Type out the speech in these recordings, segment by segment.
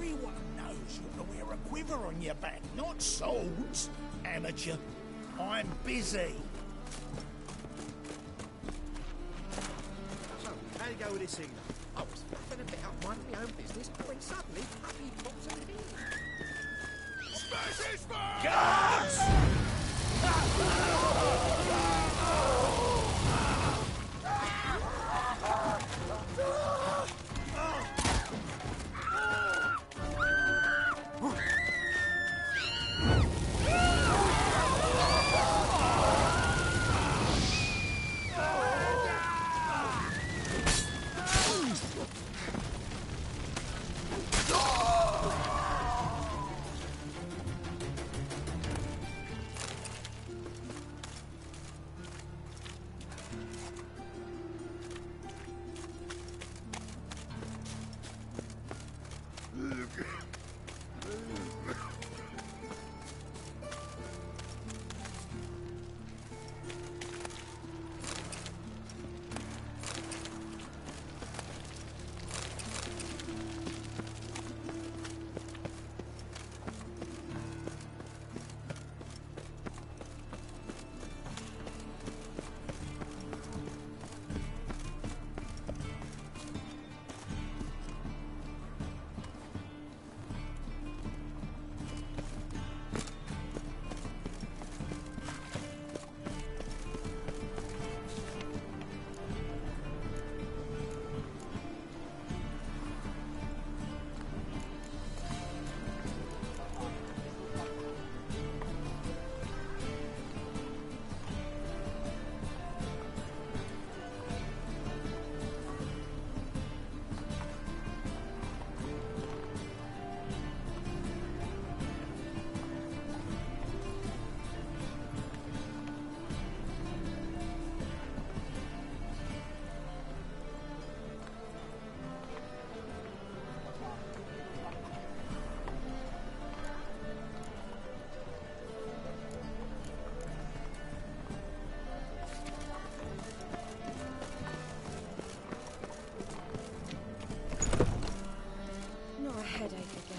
Everyone knows you to wear a quiver on your back, not swords, amateur. I'm busy. So, how do you go with this evening? I was faffing a bit up minding my own business when suddenly Puppy pops up in. Smash his face! Guards!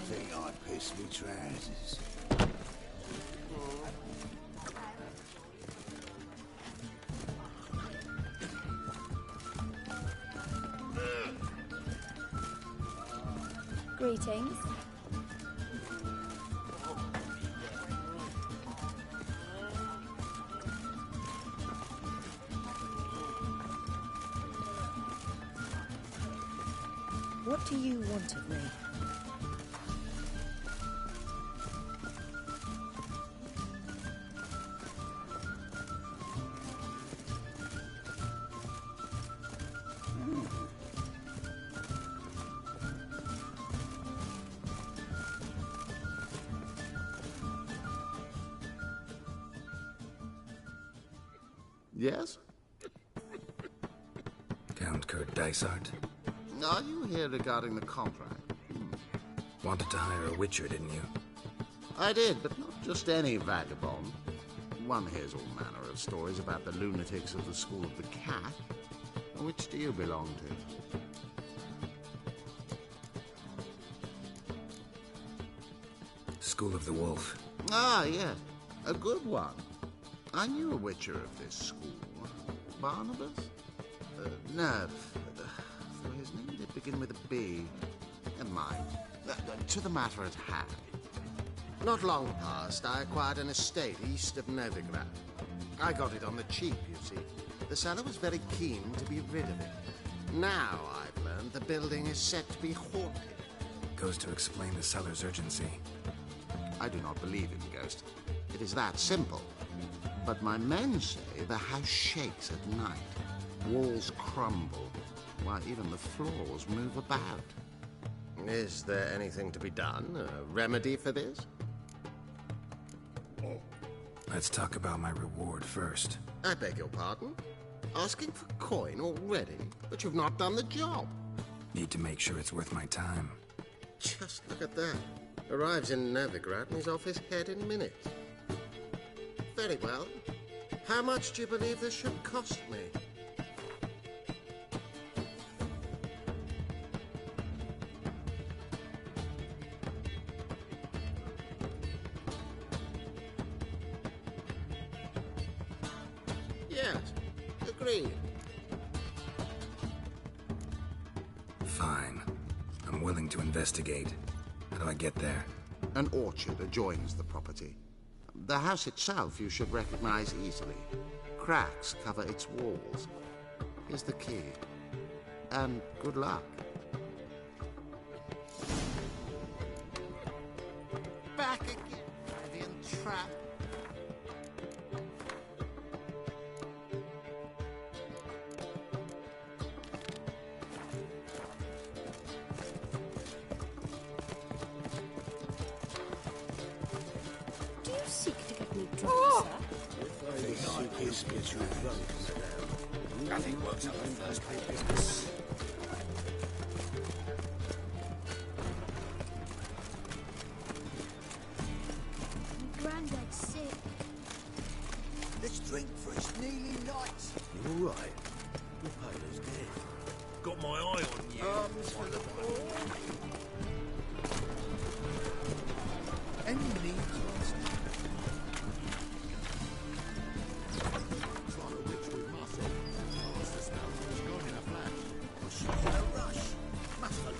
Think I pissed me trousers. Greetings. What do you want of me? Yes? Count Kurt Dysart. Are you here regarding the contract? Wanted to hire a witcher, didn't you? I did, but not just any vagabond. One hears all manner of stories about the lunatics of the School of the Cat. Which do you belong to? School of the Wolf. Ah, yes. A good one. I knew a witcher of this school. Barnabas? No. So his name did begin with a B. Never mind. To the matter at hand. Not long past, I acquired an estate east of Novigrad. I got it on the cheap, you see. The seller was very keen to be rid of it. Now I've learned the building is set to be haunted. Goes to explain the seller's urgency. I do not believe in ghosts. It is that simple. But my men say the house shakes at night. Walls crumble, while even the floors move about. Is there anything to be done? A remedy for this? Let's talk about my reward first. I beg your pardon? Asking for coin already, but you've not done the job. Need to make sure it's worth my time. Just look at that. Arrives in Novigrad and he's off his head in minutes. Very well. How much do you believe this should cost me? 3. Fine. I'm willing to investigate. How do I get there? An orchard adjoins the property. The house itself you should recognize easily. Cracks cover its walls. Here's the key. And good luck. Back again, Fabian trap. Do you seek to get me drunk, sir? Nothing works out in first pay business. My granddad's sick. Let's drink for his nearly night. You all right? Your paler's dead. Got my eye on you. Arms for the ball. Any need Trying to witch with muscle. Lost the smell. It's gone in a flash. She's in a rush. Muscle.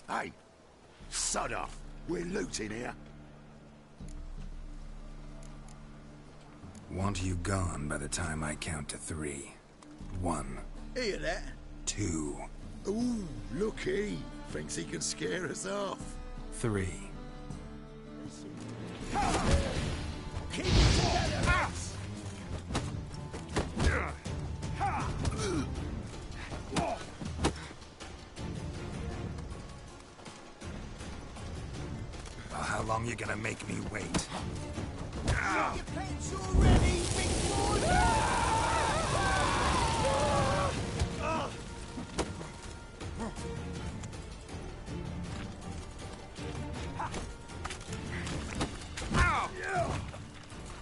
Hey, sod off. We're looting here. Want you gone by the time I count to 3. 1, Hear that? 2, Ooh, look he. Thinks he can scare us off. 3. Keep it together, lads. Well, how long you gonna make me wait? Your pants already, big boy.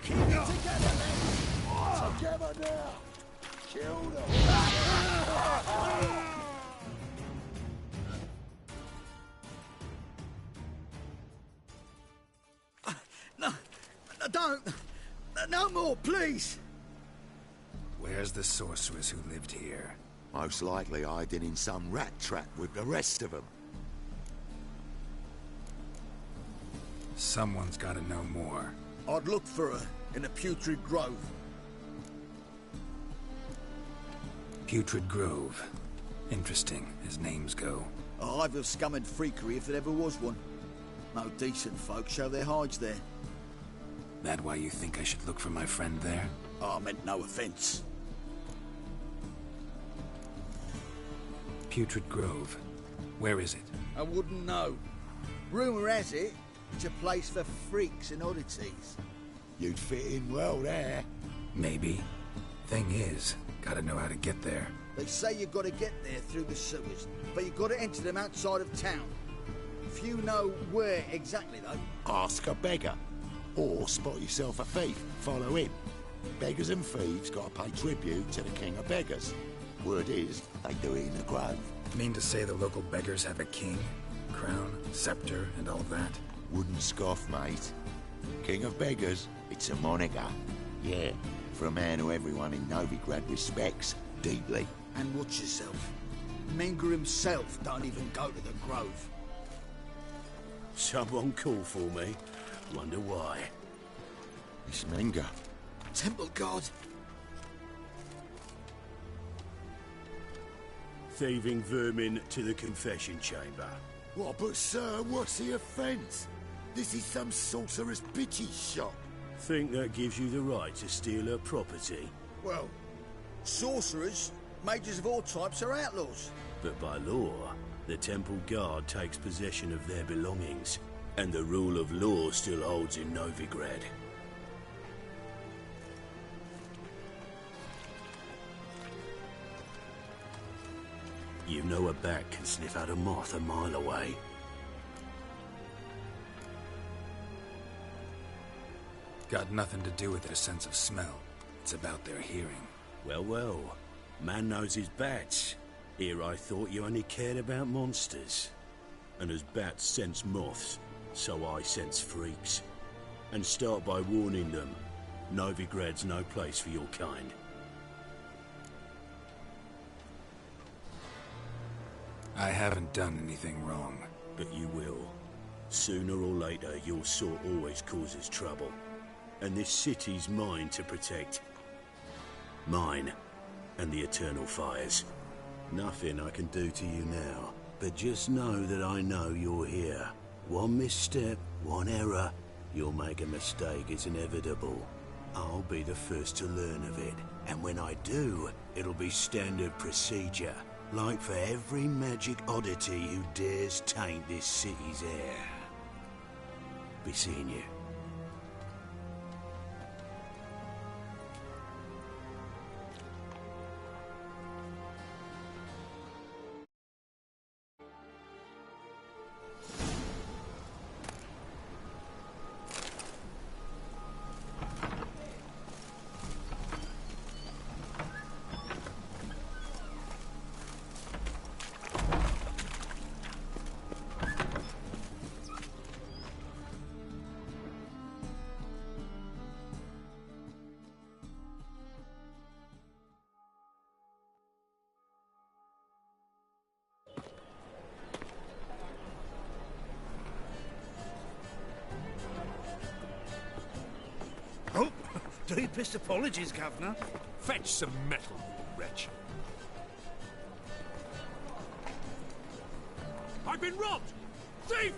Keep it together, lads. Together now. Kill them. No, don't. No more, please. Where's the sorceress who lived here? Most likely hiding in some rat trap with the rest of them. Someone's gotta know more. I'd look for her in the Putrid Grove. Putrid Grove. Interesting, as names go. A hive of scum and freakery if there ever was one. No decent folk show their hides there. That why you think I should look for my friend there? I meant no offence. Putrid Grove. Where is it? I wouldn't know. Rumour has it, it's a place for freaks and oddities. You'd fit in well there. Maybe. Thing is, gotta know how to get there. They say you've got to get there through the sewers, but you've got to enter them outside of town. Few know where exactly, though. Ask a beggar. Or spot yourself a thief. Follow him. Beggars and thieves got to pay tribute to the king of beggars. Word is, they do it in the grove. Mean to say the local beggars have a king, crown, scepter, and all that? Wouldn't scoff, mate. King of beggars, it's a moniker. Yeah, for a man who everyone in Novigrad respects deeply. And watch yourself. Menger himself don't even go to the Grove. Someone call for me. Wonder why. It's Menger. Temple God. Thieving vermin to the confession chamber. What, but sir, what's the offence? This is some sorcerer's bitchy shop. Think that gives you the right to steal her property. Well, sorcerers, mages of all types are outlaws. But by law, the temple guard takes possession of their belongings, and the rule of law still holds in Novigrad. You know a bat can sniff out a moth a mile away. Got nothing to do with their sense of smell. It's about their hearing. Well, well. Man knows his bats. Here I thought you only cared about monsters. And as bats sense moths, so I sense freaks. and start by warning them. Novigrad's no place for your kind. I haven't done anything wrong. But you will. Sooner or later, your sort always causes trouble. And this city's mine to protect. Mine and the eternal fires. Nothing I can do to you now, but just know that I know you're here. One misstep, one error, you'll make a mistake, it's inevitable. I'll be the first to learn of it, and when I do, it'll be standard procedure, like for every magic oddity who dares taint this city's air. Be seeing you. Oh, deepest apologies, Governor. Fetch some metal, you wretch. I've been robbed! Thief!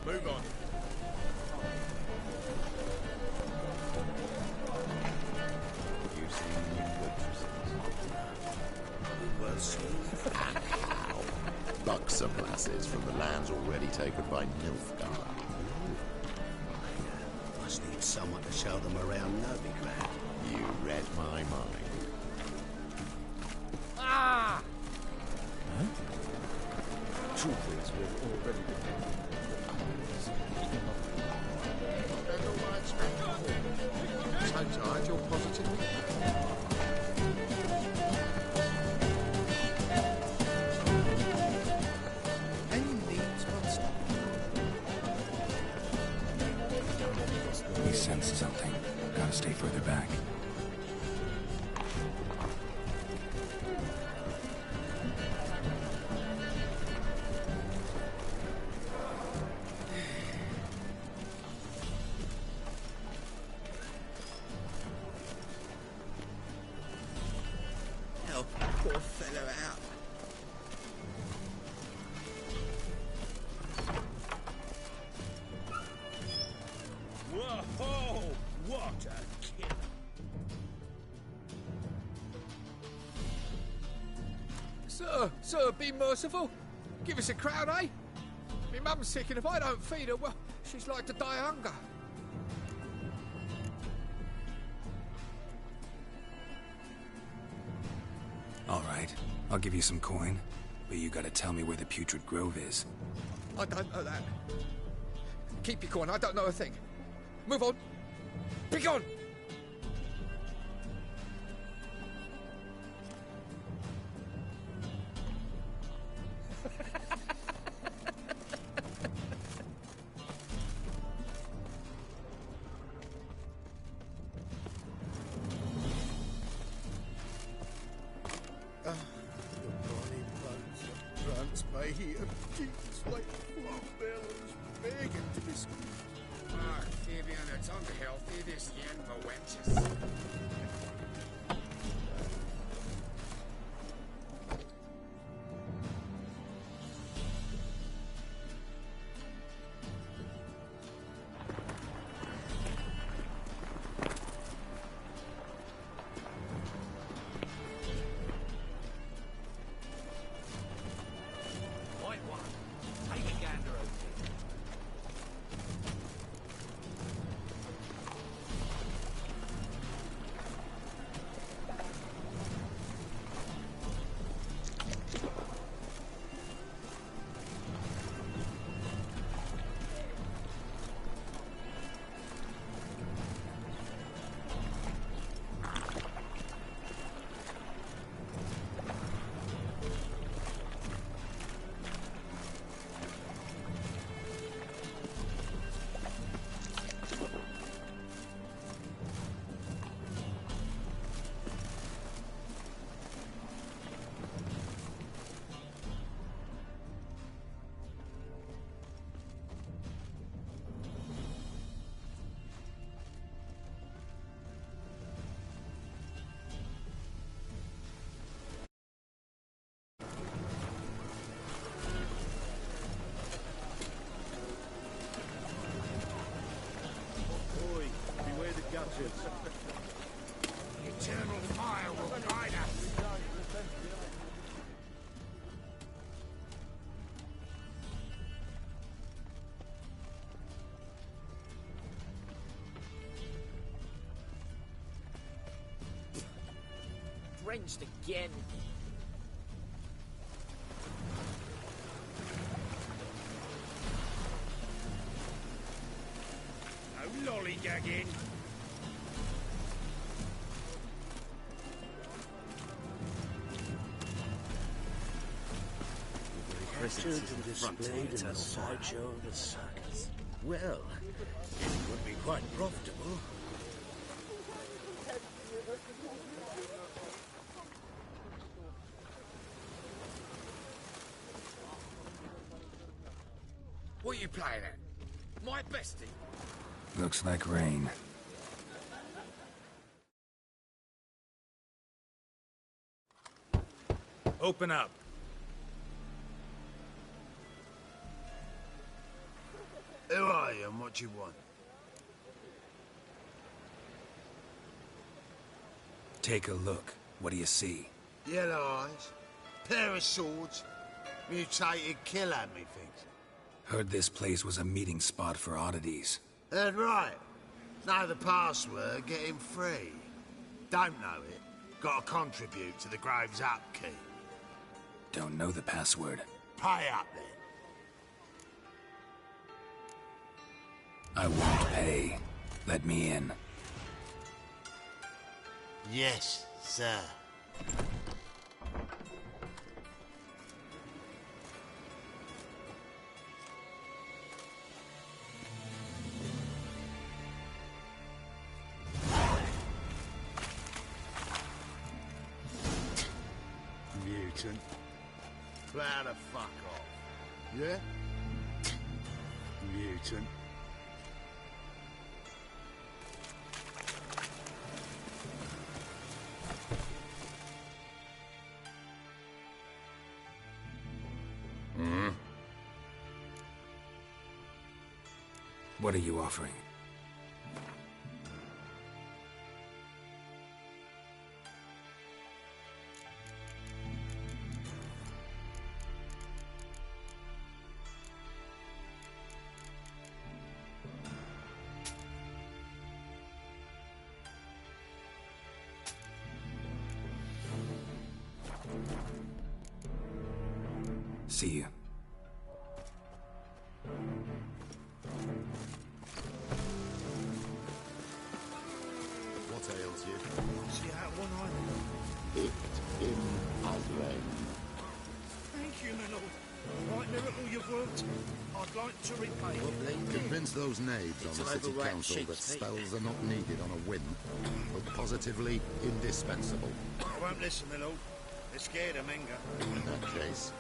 Move on. Buxom lasses from the lands already taken by Nilfgaard. Must need someone to show them around Novigrad. You read my mind. Ah! Truth is, we've already been. So tired, you're positively... We sensed something. Gotta stay further back. Help poor fellow out. Whoa! What a killer! Sir, be merciful. Give us a crown, eh? My mum's sick, and if I don't feed her, well, she's like to die of hunger. All right, I'll give you some coin, but you gotta tell me where the Putrid Grove is. I don't know that. Keep your coin, I don't know a thing. Move on. Be gone! Jesus, like poor bellows, begging to be squeezed. Ach, Fabian, it's unhealthy, this yen for wenches. Eternal fire will guide us. Drenched again. No lollygagging. Captured and displayed in a sideshow of a circus. Well, it would be quite profitable. What are you playing at? My bestie. Looks like rain. Open up. Who are you and what do you want? Take a look. What do you see? Yellow eyes, pair of swords, mutated killer, methinks. Heard this place was a meeting spot for oddities. Heard right. Know the password, get him free. Don't know it, gotta contribute to the Grove's upkeep. Don't know the password. Pay up then. I won't pay. Let me in. Yes, sir. Mutant. Plow the fuck off. Yeah? Mutant. What are you offering? See you. What ails you? See out one eye. Picked in Aldrain. Thank you, my lord. Right miracle you've worked. I'd like to repay you. Convince those knaves on the city council that spells are not needed on a whim, but positively indispensable. I won't listen, my lord. They're scared of Menga. In that case,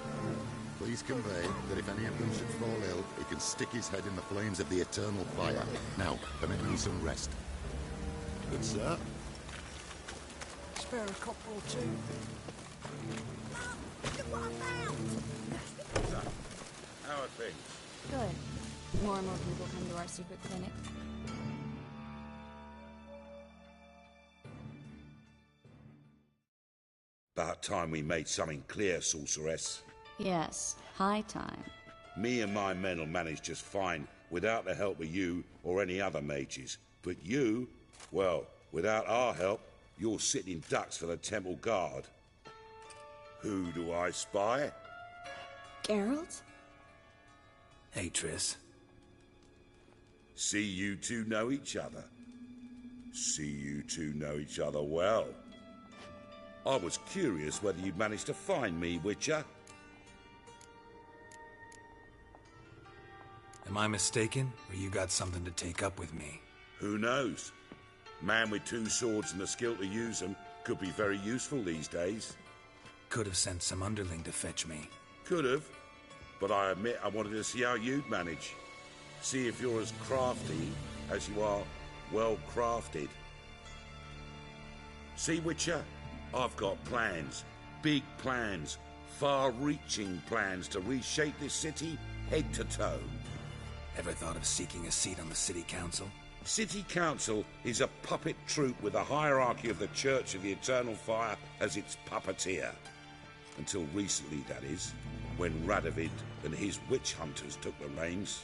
please convey that if any of them should fall ill, he can stick his head in the flames of the eternal fire. Now, permit me some rest. Good sir. Spare a copper or two. How are things? Good. More and more people come to our secret clinic. About time we made something clear, sorceress. Yes, high time. Me and my men will manage just fine without the help of you or any other mages. But you, well, without our help, you're sitting ducks for the temple guard. Who do I spy? Geralt? Hey, Triss. See you two know each other. See you two know each other well. I was curious whether you'd managed to find me, Witcher. Am I mistaken, or you got something to take up with me? Who knows? Man with two swords and the skill to use them could be very useful these days. Could have sent some underling to fetch me. Could have, but I admit I wanted to see how you'd manage. See if you're as crafty as you are well-crafted. See, Witcher? I've got plans. Big plans. Far-reaching plans to reshape this city head to toe. Ever thought of seeking a seat on the city council? City Council is a puppet troupe with a hierarchy of the Church of the Eternal Fire as its puppeteer. Until recently, that is, when Radovid and his witch hunters took the reins.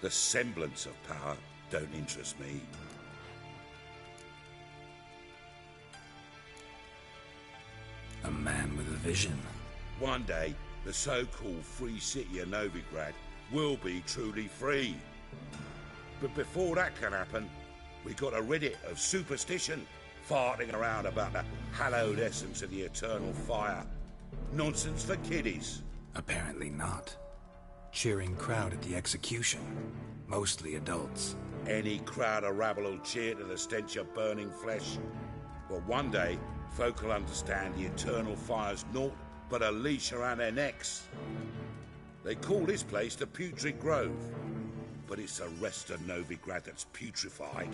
The semblance of power don't interest me. A man with a vision. One day, the so-called free city of Novigrad will be truly free. But before that can happen, we got to rid it of superstition, farting around about the hallowed essence of the eternal fire. Nonsense for kiddies. Apparently not. Cheering crowd at the execution. Mostly adults. Any crowd or rabble will cheer to the stench of burning flesh. But one day, folk will understand the eternal fire's naught but a leash around their necks. They call this place the Putrid Grove, but it's the rest of Novigrad that's putrefied.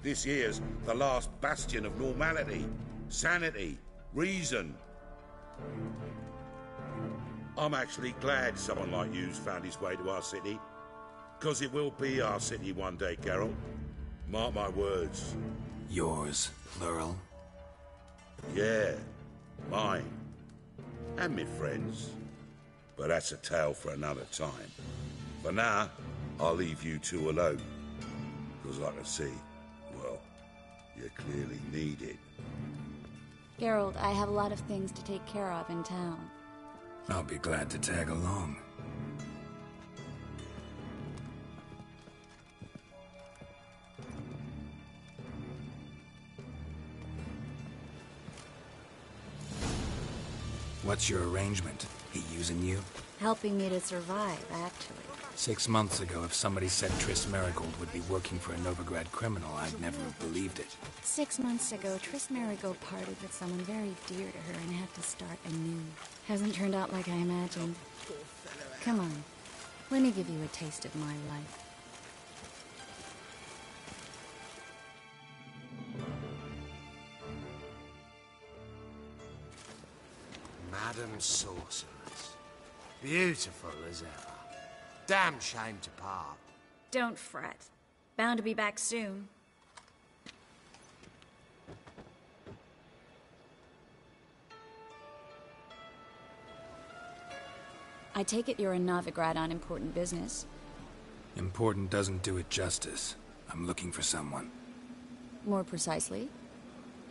This here's the last bastion of normality, sanity, reason. I'm actually glad someone like you's found his way to our city, because it will be our city one day, Geralt. Mark my words. Yours, plural? Yeah, mine. And me friends. But that's a tale for another time. For now, I'll leave you two alone. Because I can see, well, you clearly need it. Geralt, I have a lot of things to take care of in town. I'll be glad to tag along. What's your arrangement? He using you? Helping me to survive, actually. 6 months ago, if somebody said Triss Merigold would be working for a Novigrad criminal, I'd never have believed it. 6 months ago, Triss Merigold parted with someone very dear to her and had to start anew. Hasn't turned out like I imagined. Come on, let me give you a taste of my life. Madam Sorceress. Beautiful as ever. Damn shame to part. Don't fret. Bound to be back soon. I take it you're in Novigrad on important business. Important doesn't do it justice. I'm looking for someone. More precisely?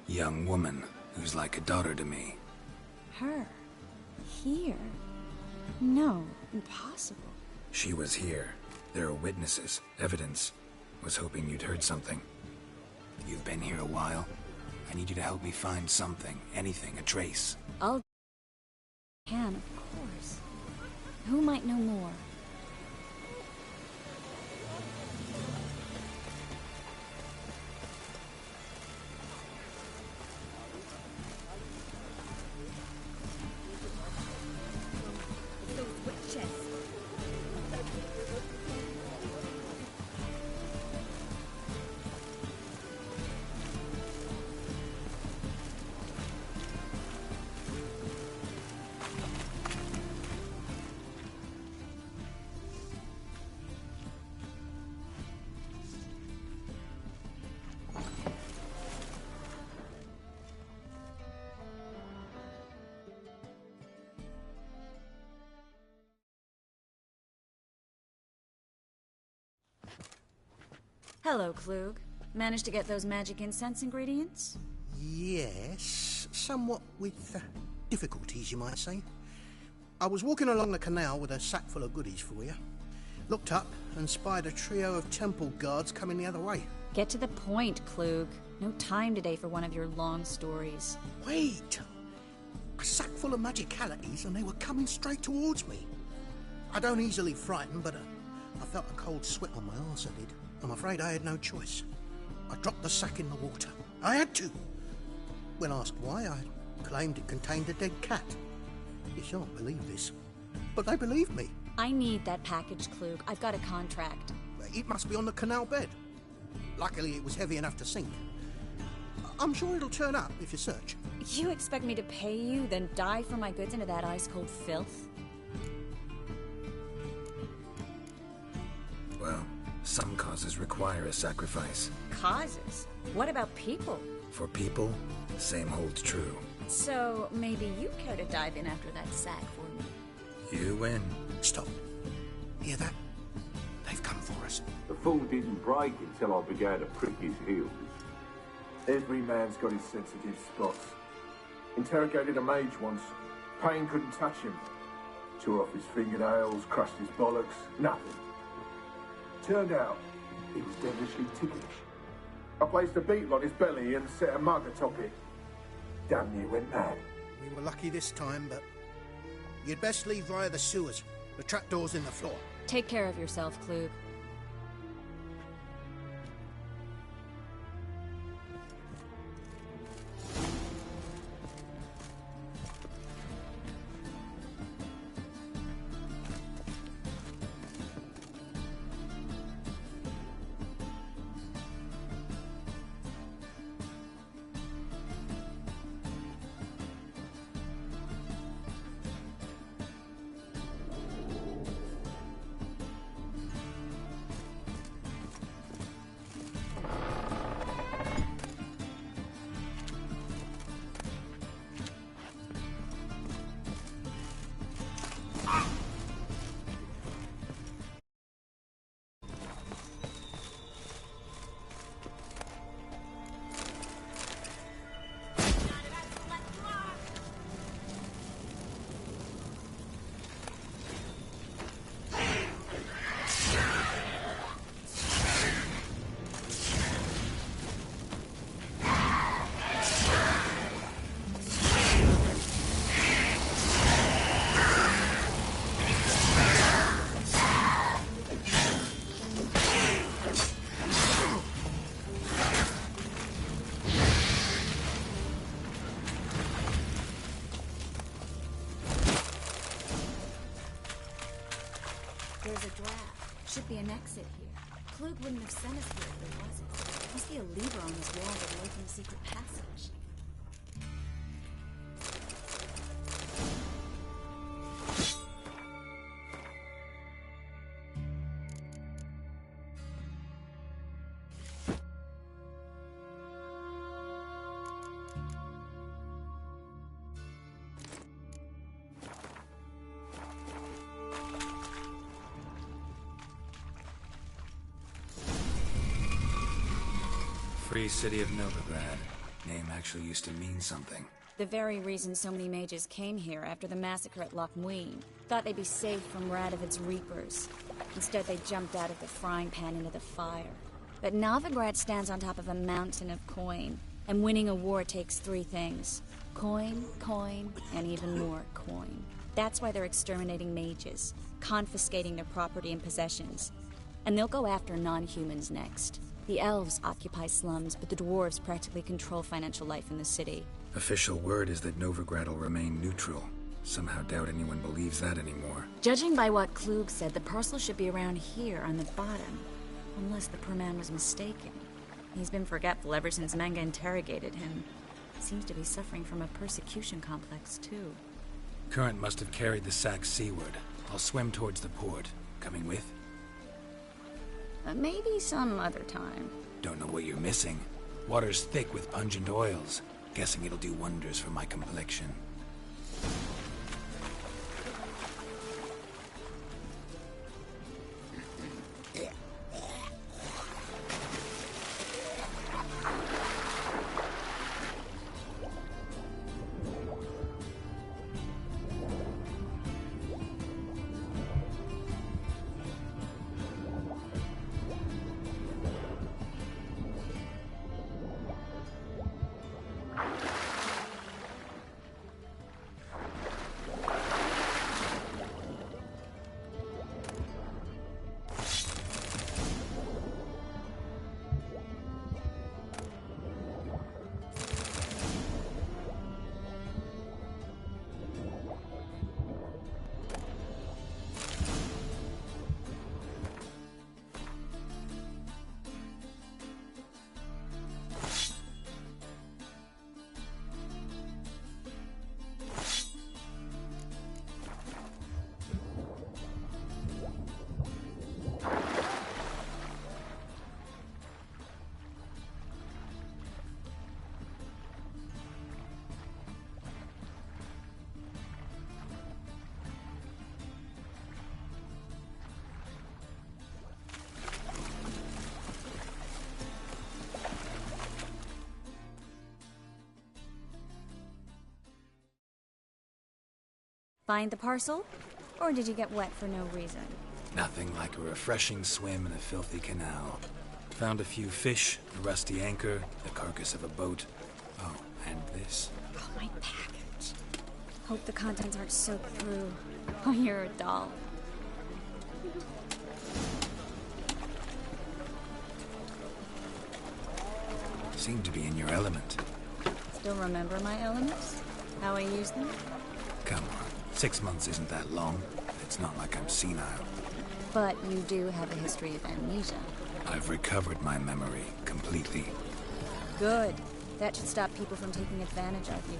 Young woman who's like a daughter to me. Her? Here? No, impossible. She was here. There are witnesses, evidence. Was hoping you'd heard something. You've been here a while. I need you to help me find something, anything, a trace. I'll... Can, of course. Who might know more? Hello, Klug. Managed to get those magic incense ingredients? Yes, somewhat with difficulties, you might say. I was walking along the canal with a sack full of goodies for you. Looked up and spied a trio of temple guards coming the other way. Get to the point, Klug. No time today for one of your long stories. Wait! A sack full of magicalities and they were coming straight towards me. I don't easily frighten, but I felt a cold sweat on my arse, I did. I'm afraid I had no choice. I dropped the sack in the water. I had to. When asked why, I claimed it contained a dead cat. You shan't believe this, but they believed me. I need that package, Klug. I've got a contract. It must be on the canal bed. Luckily, it was heavy enough to sink. I'm sure it'll turn up if you search. You expect me to pay you, then dive for my goods into that ice-cold filth? Well, Some causes require a sacrifice. Causes? What about people? For people, same holds true. So, maybe you care to dive in after that sack for me? You win. Stop. Hear that? They've come for us. The fall didn't break until I began to prick his heels. Every man's got his sensitive spots. Interrogated a mage once. Pain couldn't touch him. Tore off his fingernails, crushed his bollocks, nothing. Turned out, he was devilishly ticklish. I placed a beetle on his belly and set a mug atop it. Damn near went mad. We were lucky this time, but you'd best leave via the sewers. The trapdoor's in the floor. Take care of yourself, Klug. There's a draft. Should be an exit here. Klug wouldn't have sent us here if there wasn't. Must be a lever on this wall that opens a secret passage. Free city of Novigrad. Name actually used to mean something. The very reason so many mages came here after the massacre at Loch Muin. Thought they'd be safe from Radovid's reapers. Instead, they jumped out of the frying pan into the fire. But Novigrad stands on top of a mountain of coin. And winning a war takes three things. Coin, coin, and even more coin. That's why they're exterminating mages. Confiscating their property and possessions. And they'll go after non-humans next. The elves occupy slums, but the dwarves practically control financial life in the city. Official word is that Novigrad will remain neutral. Somehow doubt anyone believes that anymore. Judging by what Klug said, the parcel should be around here on the bottom. Unless the poor man was mistaken. He's been forgetful ever since Manga interrogated him. Seems to be suffering from a persecution complex, too. Current must have carried the sack seaward. I'll swim towards the port. Coming with? Maybe some other time. Don't know what you're missing. Water's thick with pungent oils. Guessing it'll do wonders for my complexion. Find the parcel? Or did you get wet for no reason? Nothing like a refreshing swim in a filthy canal. Found a few fish, a rusty anchor, the carcass of a boat. Oh, and this. Oh, my package. Hope the contents aren't soaked through. Oh, you're a doll. Seem to be in your element. Still remember my elements? How I use them? Come on, 6 months isn't that long. It's not like I'm senile. But you do have a history of amnesia. I've recovered my memory completely. Good. That should stop people from taking advantage of you.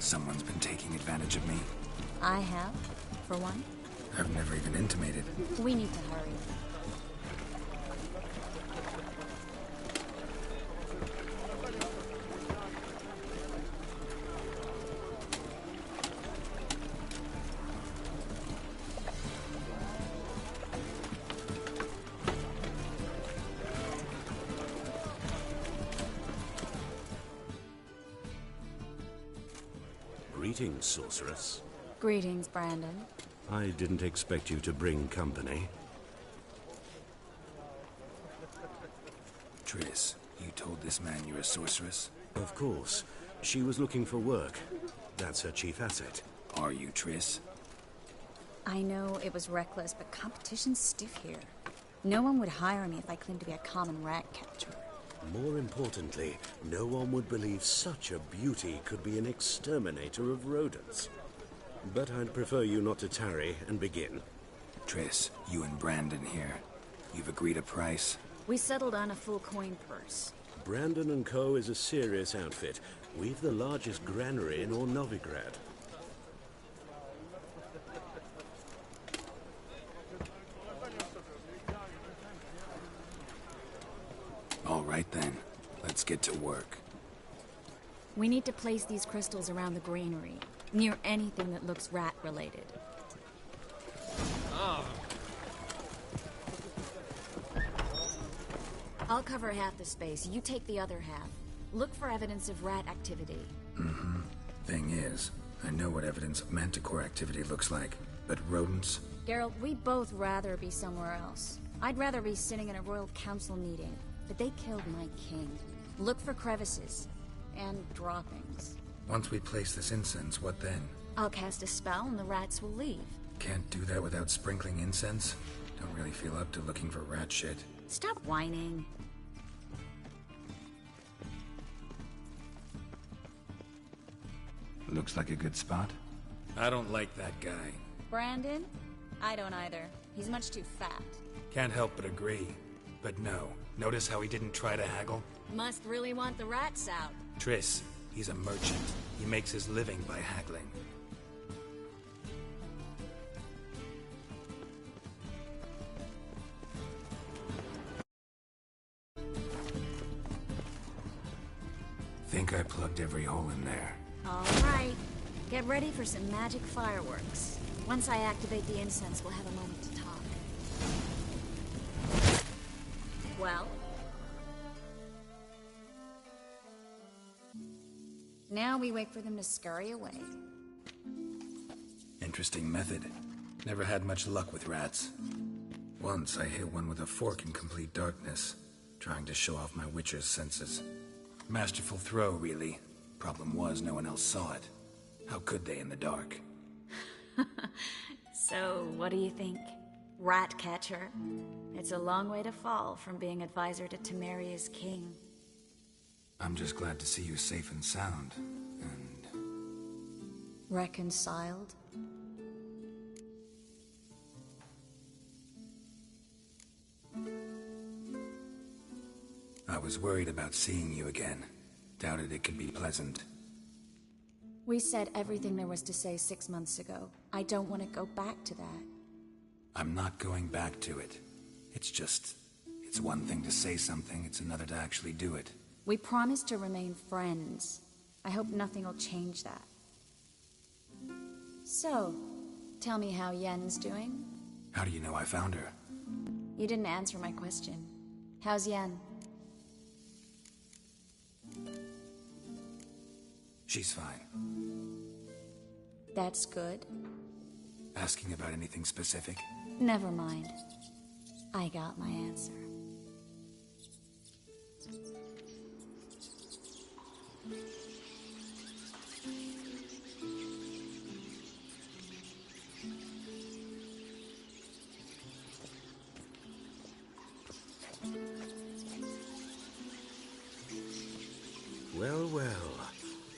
Someone's been taking advantage of me. I have, for one. I've never even intimated. We need to hurry. Greetings, sorceress. Greetings, Brandon. I didn't expect you to bring company. Triss, you told this man you're a sorceress? Of course. She was looking for work. That's her chief asset. Are you, Triss? I know it was reckless, but competition's stiff here. No one would hire me if I claimed to be a common rat catcher. More importantly, no one would believe such a beauty could be an exterminator of rodents. But I'd prefer you not to tarry and begin. Triss, you and Brandon here. You've agreed a price? We settled on a full coin purse. Brandon & Co. is a serious outfit. We've the largest granary in all Novigrad. All right then, let's get to work. We need to place these crystals around the granary, near anything that looks rat-related. Oh. I'll cover half the space, you take the other half. Look for evidence of rat activity. Mm-hmm. Thing is, I know what evidence of manticore activity looks like, but rodents? Geralt, we'd both rather be somewhere else. I'd rather be sitting in a royal council meeting. But they killed my king. Look for crevices. And droppings. Once we place this incense, what then? I'll cast a spell and the rats will leave. Can't do that without sprinkling incense? Don't really feel up to looking for rat shit. Stop whining. Looks like a good spot. I don't like that guy. Brandon? I don't either. He's much too fat. Can't help but agree. But no. Notice how he didn't try to haggle? Must really want the rats out. Triss, he's a merchant. He makes his living by haggling. Think I plugged every hole in there. All right. Get ready for some magic fireworks. Once I activate the incense, we'll have a moment to talk. Well? Now we wait for them to scurry away. Interesting method. Never had much luck with rats. Once I hit one with a fork in complete darkness, trying to show off my witcher's senses. Masterful throw, really. Problem was, no one else saw it. How could they in the dark? So, what do you think? Rat catcher? It's a long way to fall from being advisor to Temeria's king. I'm just glad to see you safe and sound, and... Reconciled? I was worried about seeing you again. Doubted it could be pleasant. We said everything there was to say 6 months ago. I don't want to go back to that. I'm not going back to it. It's just... It's one thing to say something, it's another to actually do it. We promised to remain friends. I hope nothing will change that. So, tell me how Yen's doing? How do you know I found her? You didn't answer my question. How's Yen? She's fine. That's good. Asking about anything specific? Never mind. I got my answer. Well, well.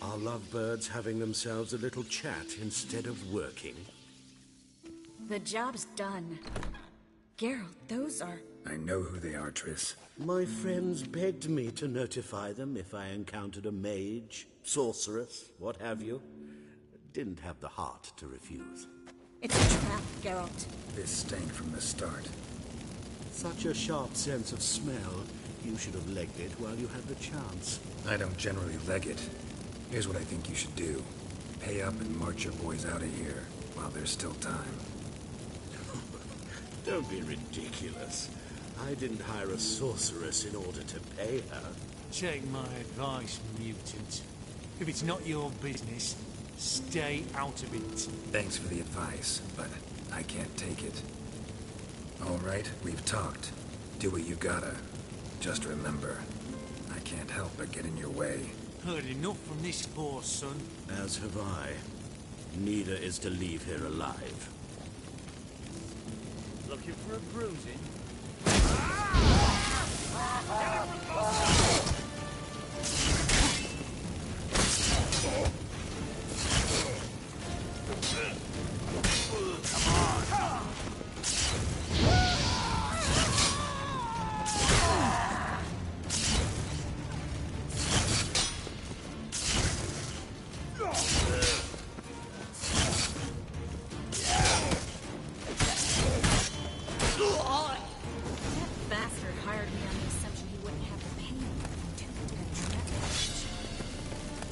Are lovebirds having themselves a little chat instead of working? The job's done. Geralt, those are... I know who they are, Triss. My friends begged me to notify them if I encountered a mage, sorceress, what have you. Didn't have the heart to refuse. It's a trap, Geralt. This stank from the start. Such a sharp sense of smell. You should have legged it while you had the chance. I don't generally leg it. Here's what I think you should do. Pay up and march your boys out of here while there's still time. Don't be ridiculous. I didn't hire a sorceress in order to pay her. Take my advice, mutant. If it's not your business, stay out of it. Thanks for the advice, but I can't take it. All right, we've talked. Do what you gotta. Just remember, I can't help but get in your way. Heard enough from this force, son. As have I. Neither is to leave here alive. Looking for a bruising?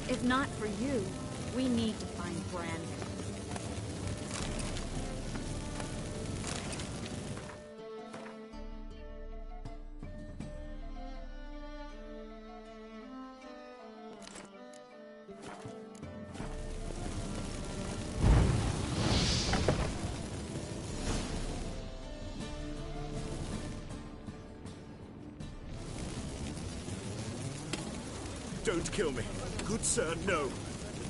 If not for you, we need to find Brandon. Don't kill me. Good sir, no.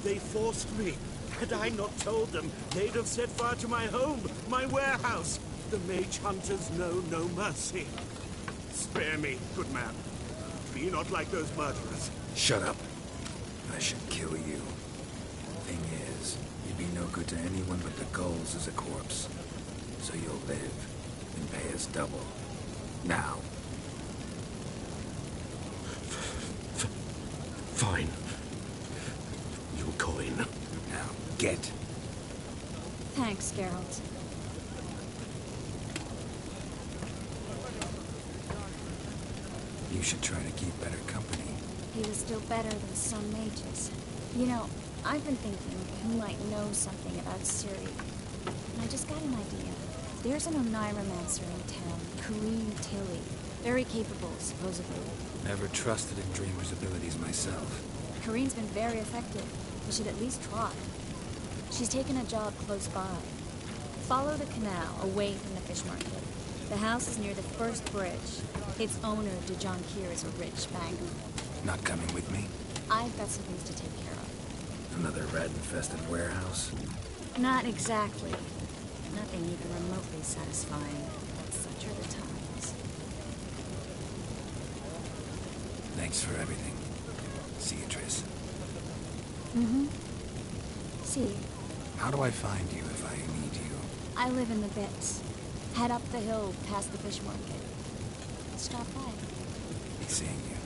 They forced me. Had I not told them, they'd have set fire to my home, my warehouse. The mage hunters know no mercy. Spare me, good man. Be not like those murderers. Shut up. I should kill you. Thing is, you'd be no good to anyone but the gulls as a corpse. So you'll live and pay us double. Now. Fine. Your coin. Now, get. Thanks, Geralt. You should try to keep better company. He was still better than some mages. You know, I've been thinking he might know something about Ciri. And I just got an idea. There's an Oneiromancer in town, Corinne Tilly. Very capable, supposedly. Never trusted in Dreamer's abilities myself. Corinne's been very effective. We should at least try. She's taken a job close by. Follow the canal, away from the fish market. The house is near the first bridge. Its owner, John Kier, is a rich banker. Not coming with me? I've got some things to take care of. Another rat-infested warehouse? Not exactly. Nothing even remotely satisfying. Such are the times. Thanks for everything. See you, Triss. Mm-hmm. See. How do I find you if I need you? I live in the Bits. Head up the hill past the fish market. Stop by. Be seeing you.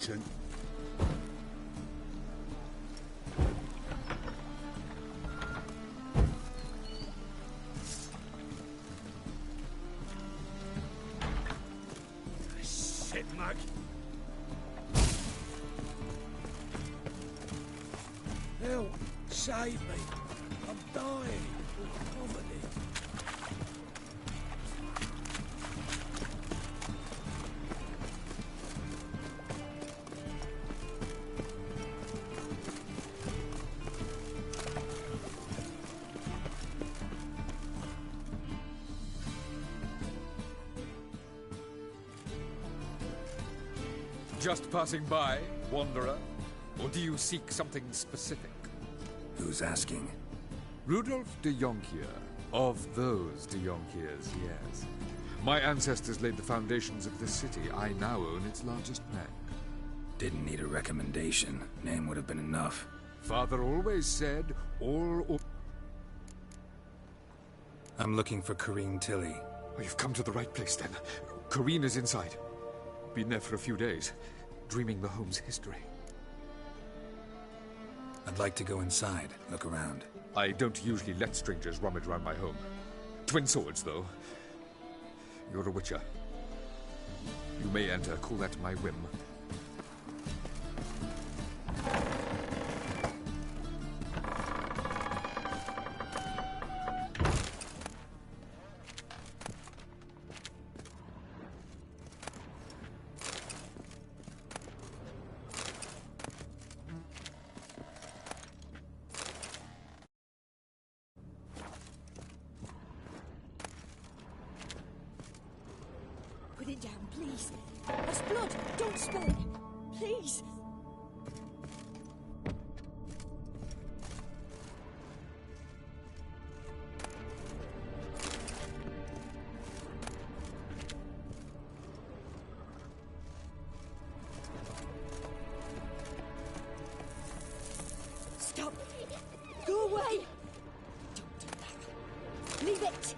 mutant. Shit, mug. Help! Save me! I'm dying of poverty. Just passing by, wanderer? Or do you seek something specific? Who's asking? Rudolf de Jonkier. Of those de Jonkiers, yes. My ancestors laid the foundations of this city. I now own its largest bank. Didn't need a recommendation. Name would have been enough. Father always said, all... I'm looking for Corrine Tilly. Oh, you've come to the right place, then. Corrine is inside. Been there for a few days, dreaming the home's history. I'd like to go inside, look around. I don't usually let strangers rummage around my home. Twin swords, though. You're a witcher. You may enter, call that my whim. Put it down, please. That's blood. Don't spill it. Please. Stop. Go away. Don't do that. Leave it.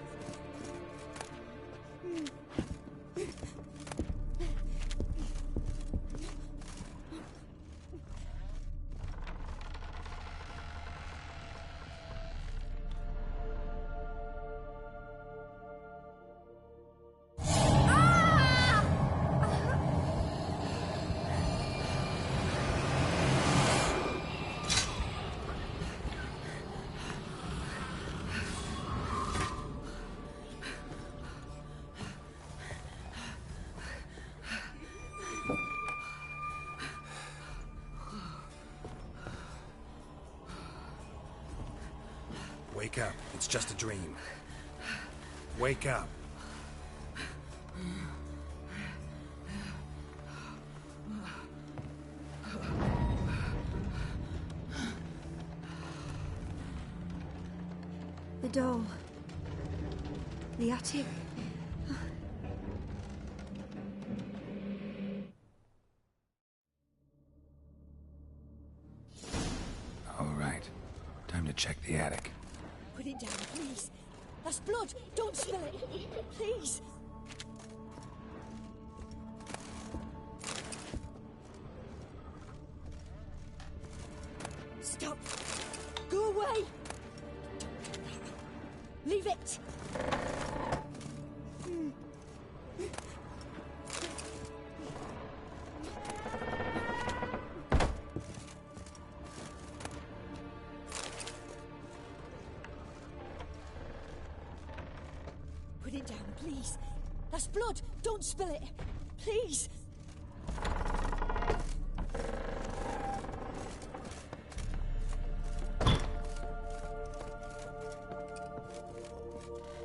Wake up. It's just a dream. Wake up. The doll. The attic. All right. Time to check the attic. Put it down, please. That's blood. Don't spill it. Please. Stop. Go away. Don't do that. Leave it. Put it down, please. That's blood. Don't spill it. Please.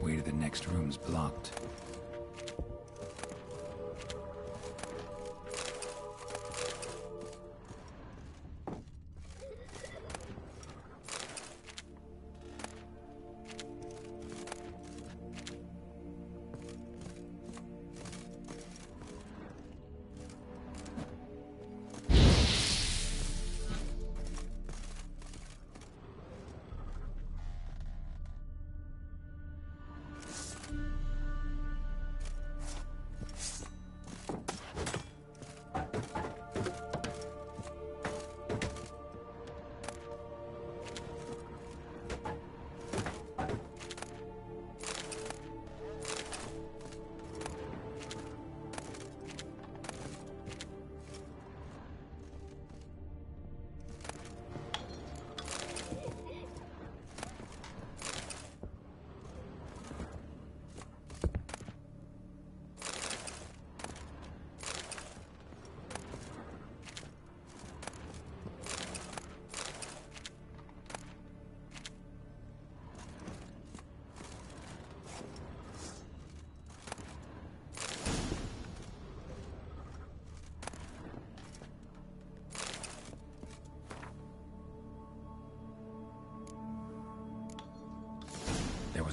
Way to the next room's blocked.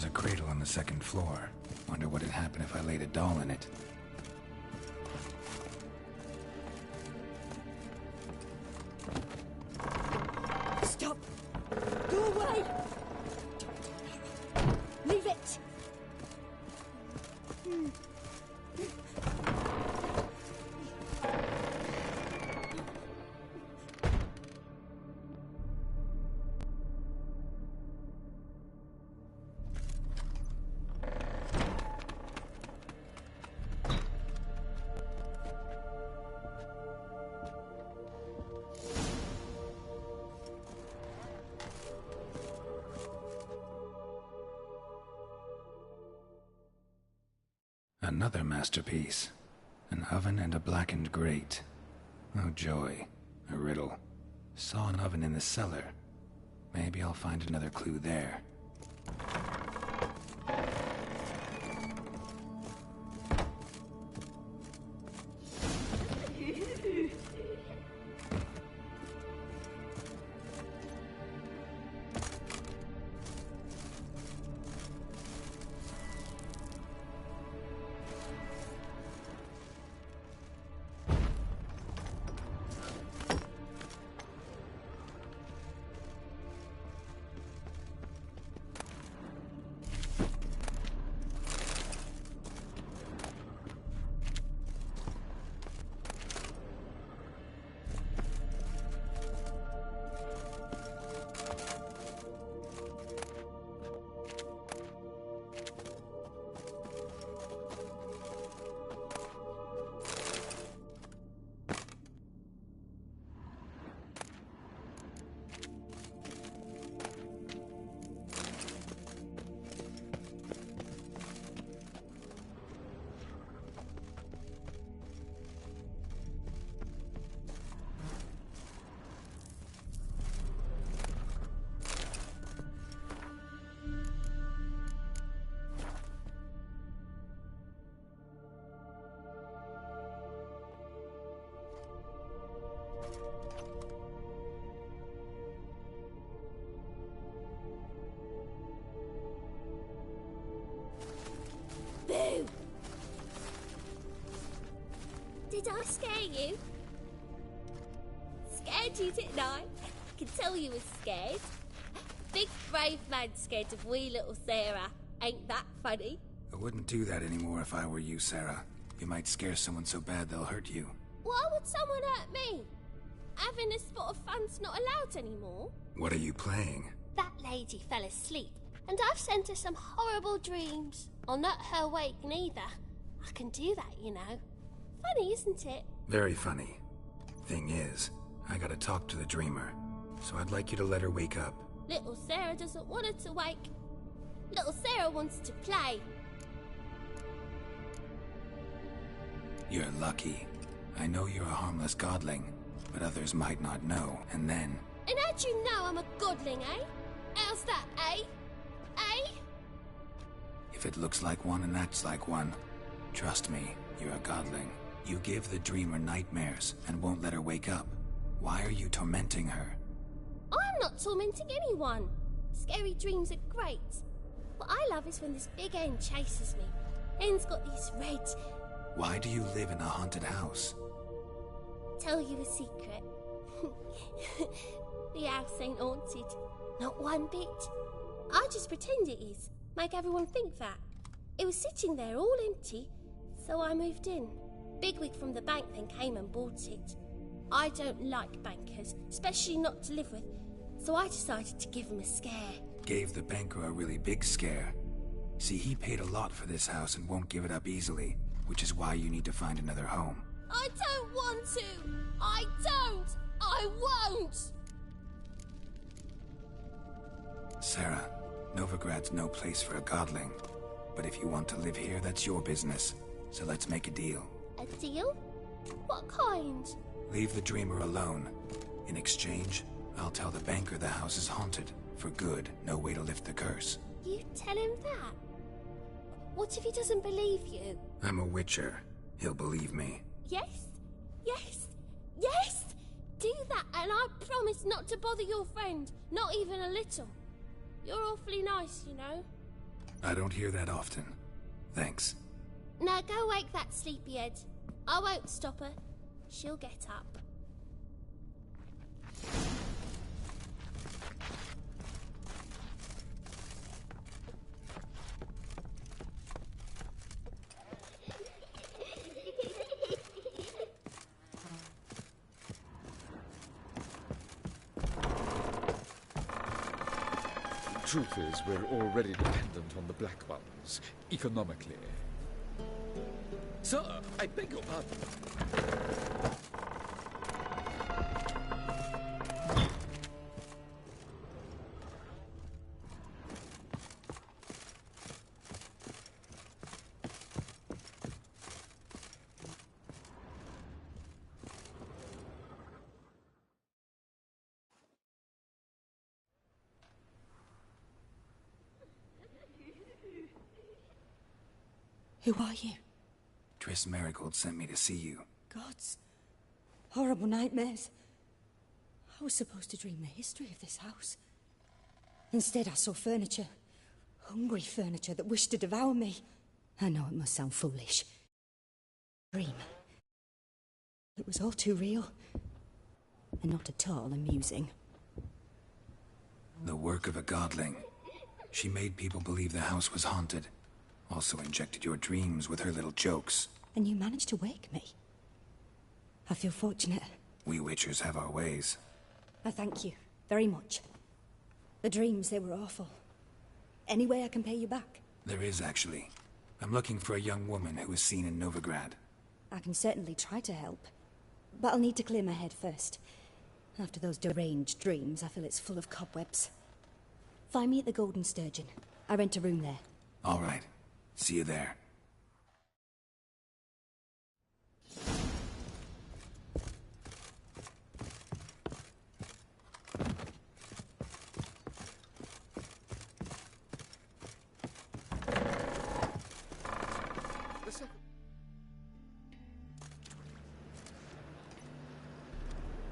a cradle on the second floor. Wonder what'd happen if I laid a doll in it. Stop! Go away! Leave it! Another masterpiece. An oven and a blackened grate. Oh joy. A riddle. Saw an oven in the cellar. Maybe I'll find another clue there. Boo! Did I scare you? Scared you, didn't I? I can tell you was scared. Big brave man scared of wee little Sarah. Ain't that funny? I wouldn't do that anymore if I were you, Sarah. You might scare someone so bad they'll hurt you. Why would someone hurt me? Having a spot of fun's not allowed anymore. What are you playing? That lady fell asleep, and I've sent her some horrible dreams. I'll not her awake neither. I can do that, you know. Funny, isn't it? Very funny. Thing is, I gotta talk to the dreamer, so I'd like you to let her wake up. Little Sarah doesn't want her to wake. Little Sarah wants to play. You're lucky. I know you're a harmless godling, but others might not know, and then... And how'd you know I'm a godling, eh? How's that, eh? Eh? If it looks like one and acts like one, trust me, you're a godling. You give the dreamer nightmares and won't let her wake up. Why are you tormenting her? I'm not tormenting anyone. Scary dreams are great. What I love is when this big hen chases me. Hen's got these red... Why do you live in a haunted house? Tell you a secret. The house ain't haunted. Not one bit. I just pretend it is. Make everyone think that. It was sitting there all empty, so I moved in. Bigwig from the bank then came and bought it. I don't like bankers, especially not to live with, so I decided to give him a scare. Gave the banker a really big scare. See, he paid a lot for this house and won't give it up easily, which is why you need to find another home. I don't want to! I don't! I won't! Sarah, Novigrad's no place for a godling. But if you want to live here, that's your business. So let's make a deal. A deal? What kind? Leave the dreamer alone. In exchange, I'll tell the banker the house is haunted. For good, no way to lift the curse. You tell him that? What if he doesn't believe you? I'm a witcher. He'll believe me. Yes? Yes? Yes! Do that, and I promise not to bother your friend. Not even a little. You're awfully nice, you know. I don't hear that often. Thanks. Now go wake that sleepyhead. I won't stop her. She'll get up. Truth is, we're already dependent on the Black Ones, economically. Sir, I beg your pardon. Who are you? Triss Marigold sent me to see you. Gods. Horrible nightmares. I was supposed to dream the history of this house. Instead, I saw furniture. Hungry furniture that wished to devour me. I know it must sound foolish. Dream. It was all too real. And not at all amusing. The work of a godling. She made people believe the house was haunted. Also injected your dreams with her little jokes. And you managed to wake me. I feel fortunate. We Witchers have our ways. I thank you very much. The dreams, they were awful. Any way I can pay you back? There is, actually. I'm looking for a young woman who was seen in Novigrad. I can certainly try to help. But I'll need to clear my head first. After those deranged dreams, I feel it's full of cobwebs. Find me at the Golden Sturgeon. I rent a room there. All right. See you there.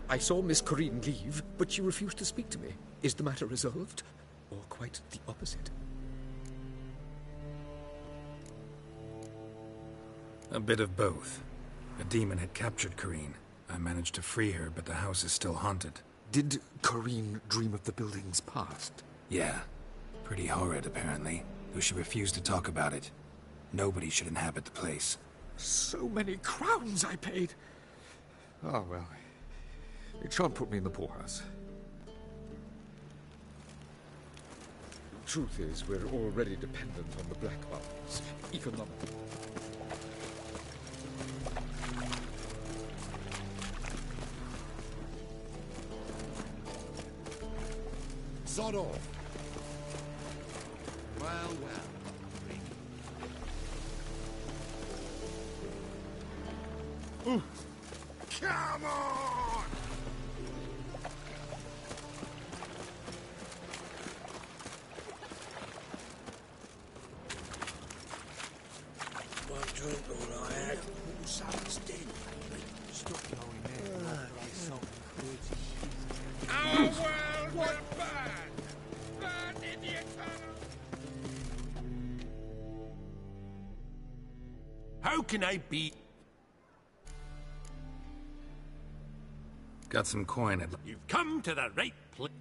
I saw Miss Corinne leave, but she refused to speak to me. Is the matter resolved? Or quite the opposite? A bit of both. A demon had captured Corinne. I managed to free her, but the house is still haunted. Did Corinne dream of the building's past? Yeah. Pretty horrid, apparently, though she refused to talk about it. Nobody should inhabit the place. So many crowns I paid! Oh, well. It shan't put me in the poorhouse. Truth is, we're already dependent on the Black Ones, economically. Sod off. Well, well. Ooh. Come on! One drink all I had. Something's dead. Stop going there. Our world will burn! Burn in the eternal... How can I be... Got some coin at... You've come to the right place.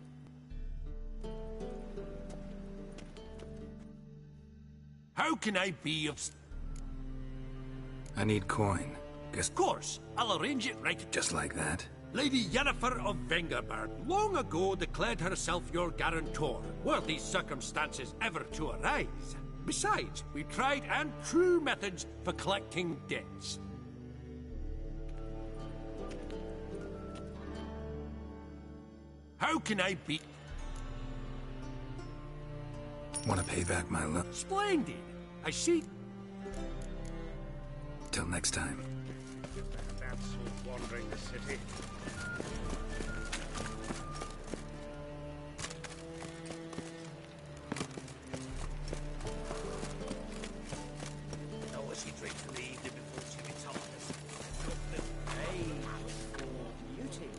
How can I be of... I need coin. Guess... Of course, I'll arrange it right... Just like that? Lady Yennefer of Vengerberg long ago declared herself your guarantor, were these circumstances ever to arise. Besides, we tried and true methods for collecting debts. How can I be... Want to pay back my loan? Splendid! I see... Till next time. That's wandering the city. Now, what she drinks in the evening before she retires? Got the age for beauty.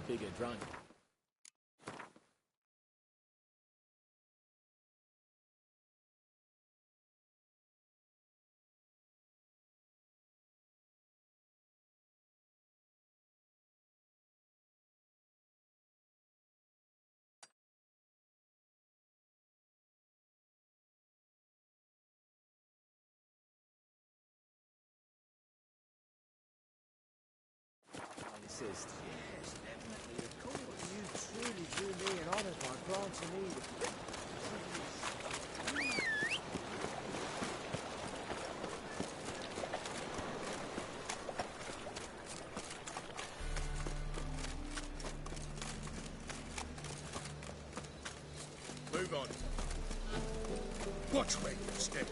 bigger drunk. I insist. Yes, definitely, of course. You truly do me an honour by granting me the... Move on. Watch where you step.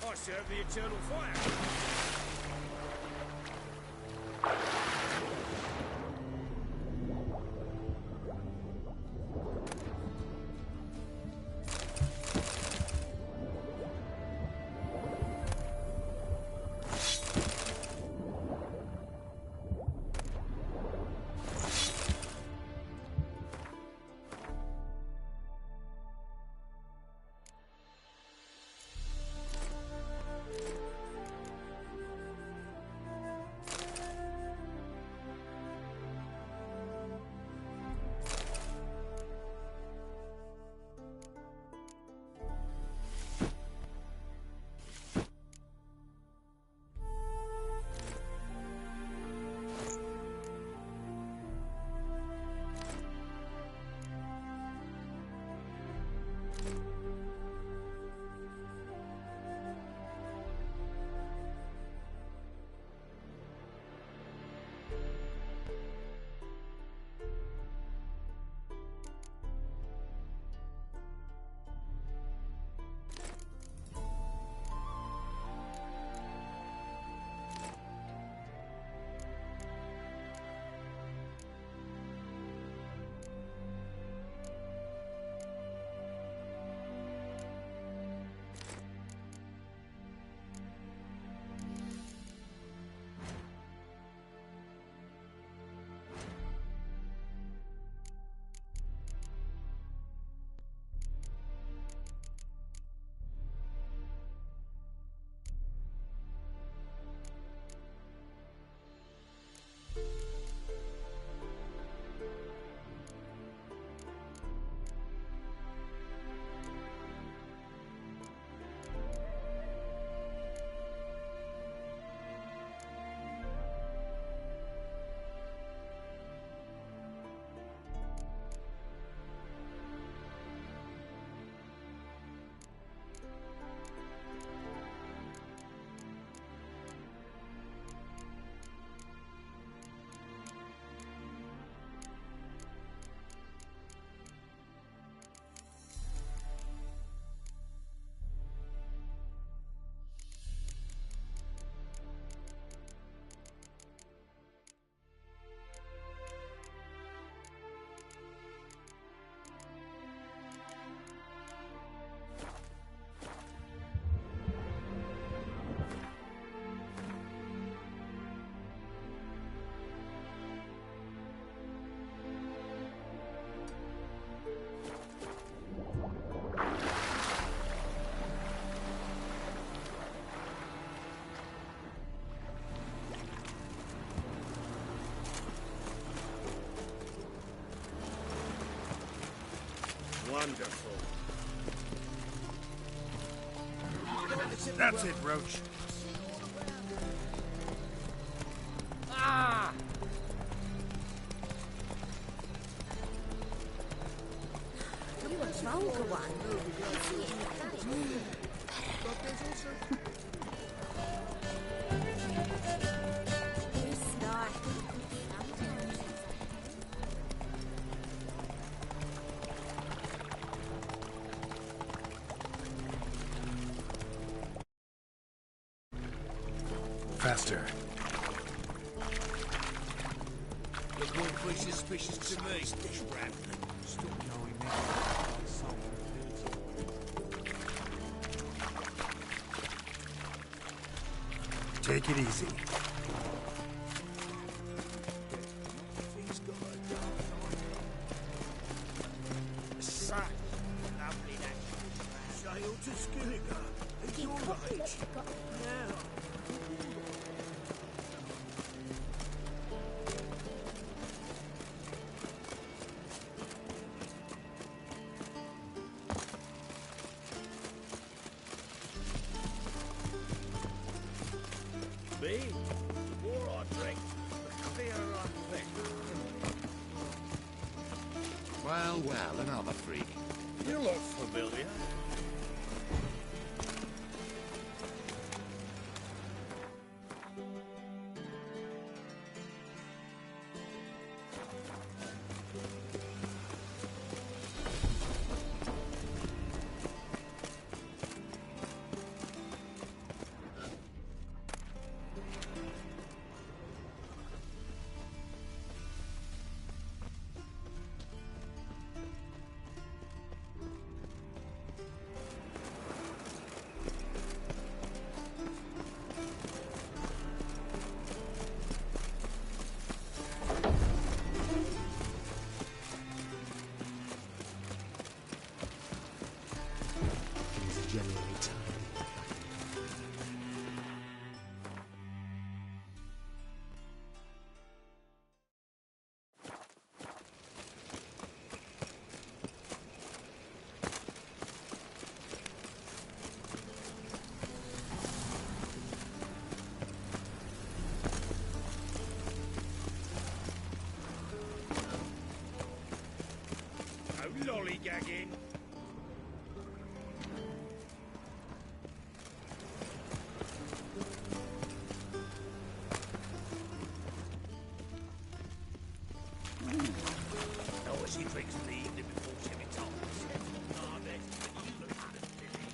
I serve the eternal fire. Wonderful. That's it, Roach. Ah! You were stronger one. Faster. Look awfully suspicious to me. This rat. Stop knowing me. Take it easy. Such lovely natural. Sail to Skilliger. It's all right. Now. Me? The more I drink, the clearer I think. Well, well, another freak. You look familiar. Genuinely tiny. No lollygagging. No, as he drinks in the evening before Timmy Thomas. No, but you look at it, Billy.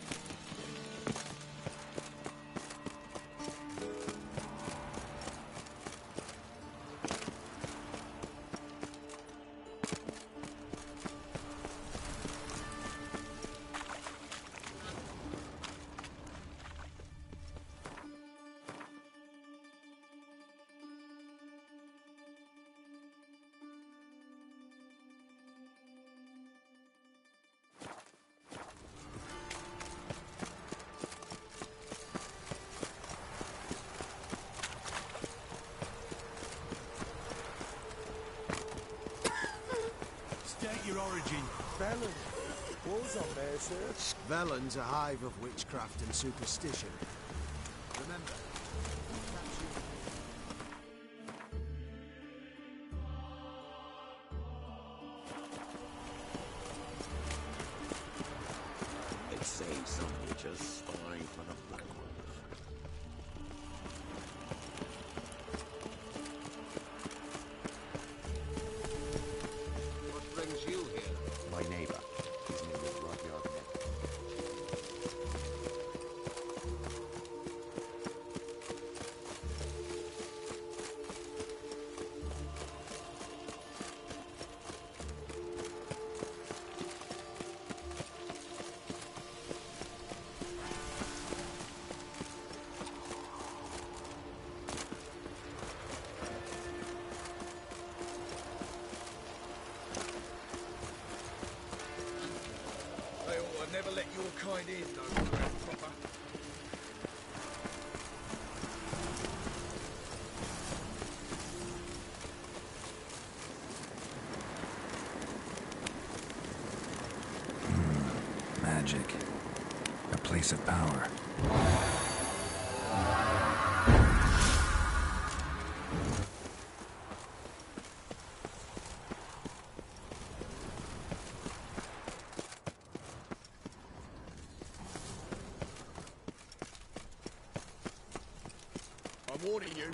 State your origin. Velen. War's on there, sir. Velen's a hive of witchcraft and superstition. Remember, It says some witches spy for the Black Ones. What brings you here? My neighbor. His name is Rudyard Ned. They ought to never let your kind in, though, proper. Magic. A place of power. I'm warning you.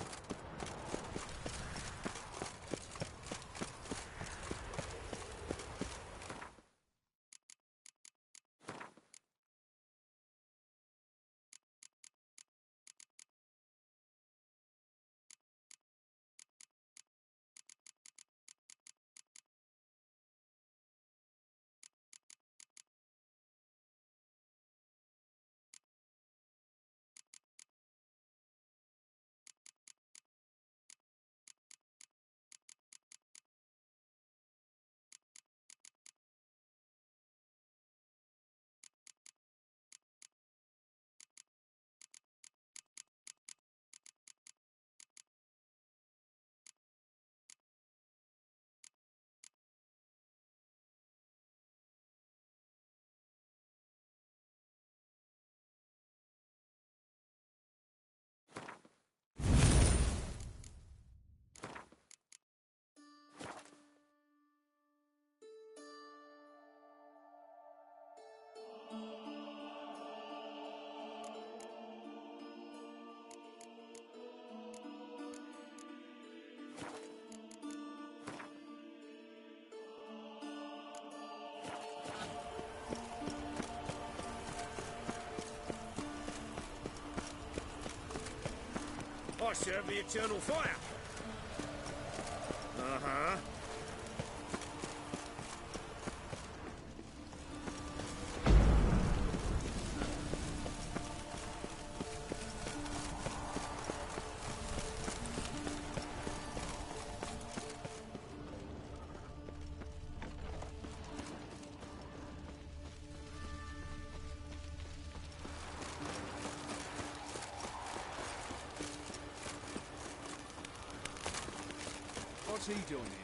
serve the eternal fire. Uh-huh. What's he doing here?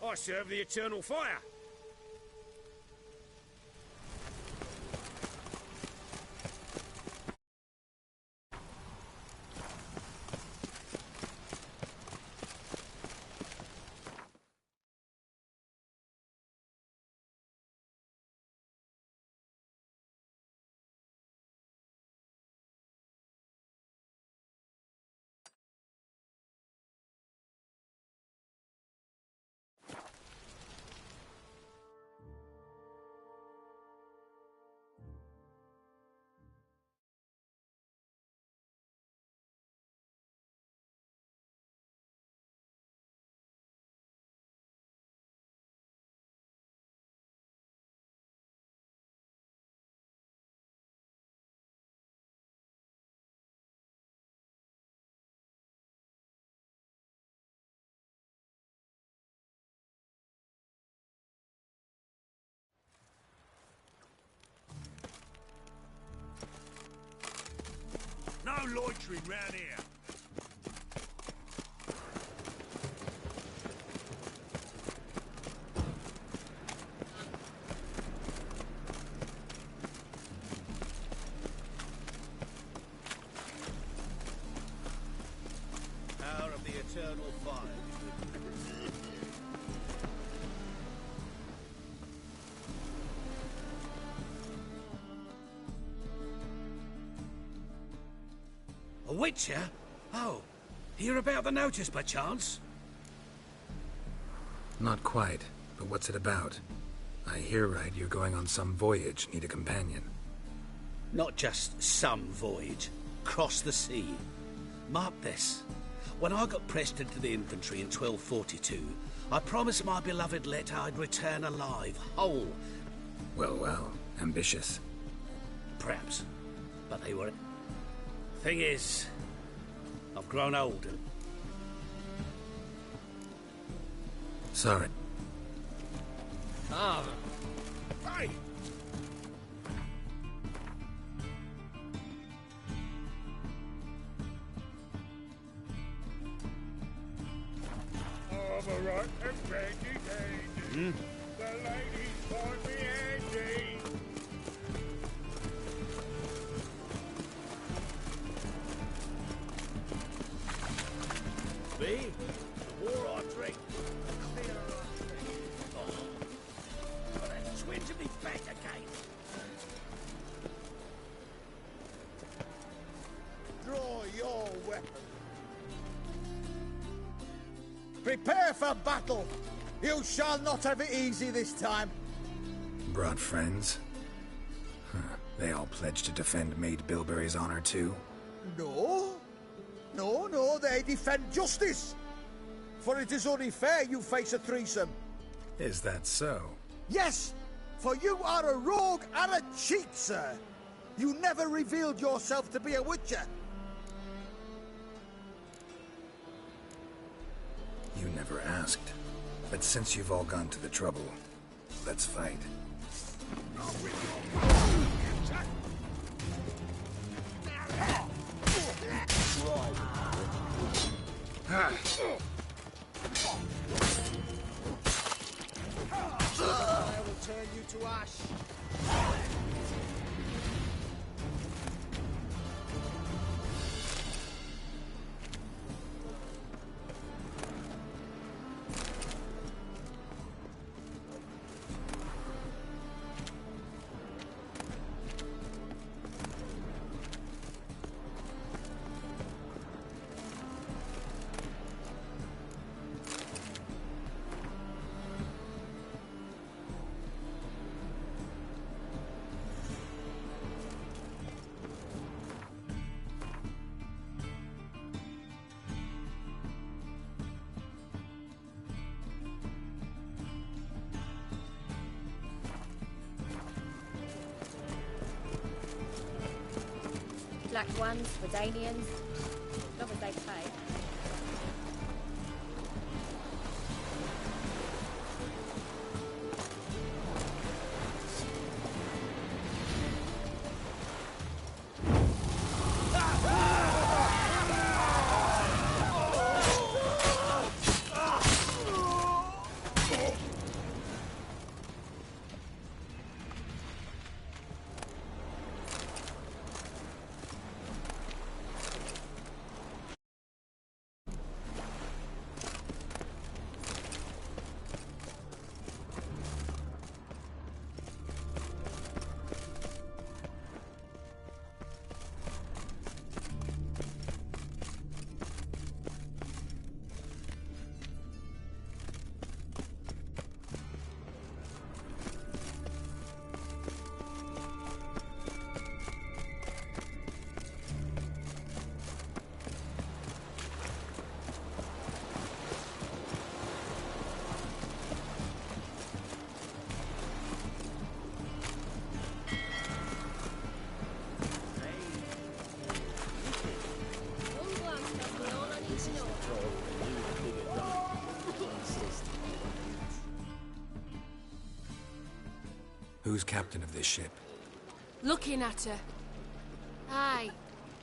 I serve the eternal fire. No loitering round here. Power of the eternal fire. A witcher? Oh, hear about the notice by chance? Not quite, but what's it about? I hear right you're going on some voyage, need a companion. Not just some voyage. Cross the sea. Mark this. When I got pressed into the infantry in 1242, I promised my beloved Let I'd return alive, whole. Well, well, ambitious. Perhaps. But they were... Thing is, I've grown old and... Sorry. Ah, hey! I'm a right and ready, The ladies find me handy. Me? The more I drink, the clearer I drink. Oh, that twinge of me back again. Draw your weapon. Prepare for battle. You shall not have it easy this time. Brought friends? Huh. They all pledged to defend Maid Bilberry's honor too? No. No, they defend justice. For it is only fair you face a threesome. Is that so? Yes, for you are a rogue and a cheat, sir. You never revealed yourself to be a witcher. You never asked. But since you've all gone to the trouble, let's fight. I will turn you to ash. Black ones, Redanians, as long as they pay. Who's captain of this ship? Looking at her. Aye,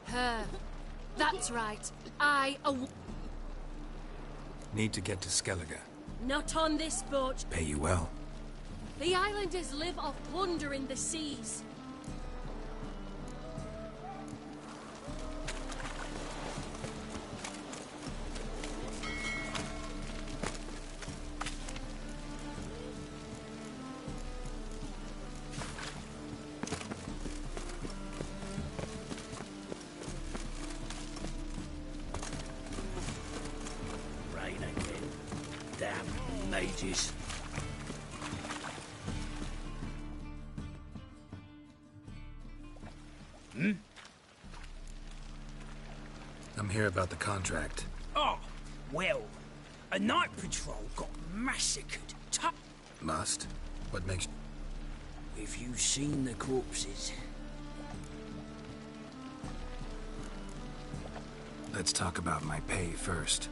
her. That's right. Need to get to Skellige. Not on this boat. Pay you well. The islanders live off plunder in the seas. Mages. I'm here about the contract. Oh, well, a night patrol got massacred. Must? What makes... Have you seen the corpses? Let's talk about my pay first.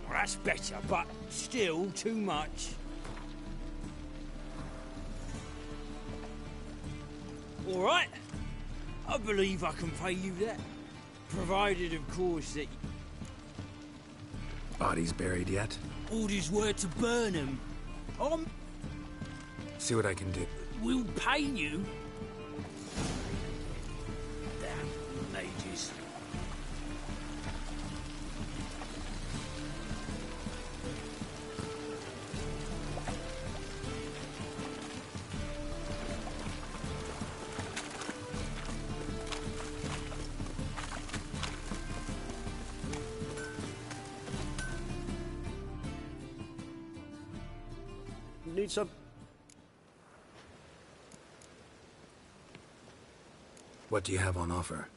That's better, but still too much. All right, I believe I can pay you that. Provided, of course, that... Bodies buried yet? Orders were to burn them. See what I can do. We'll pay you. Damn mages. Need some... What do you have on offer?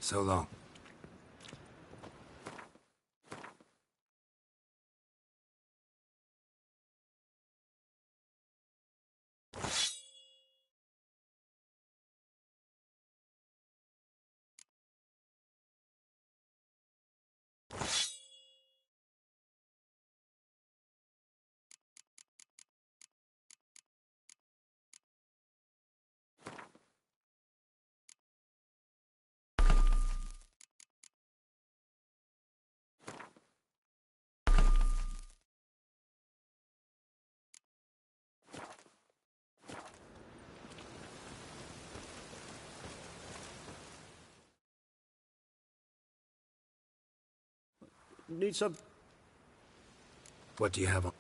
So long. Need some... What do you have on?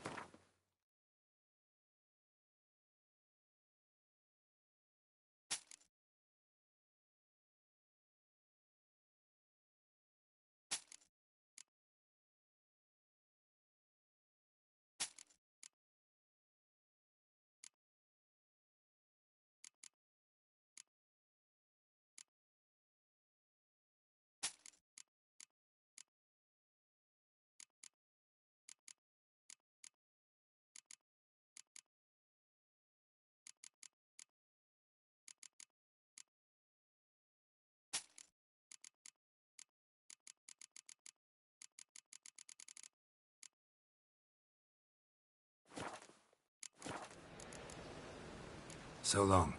So long.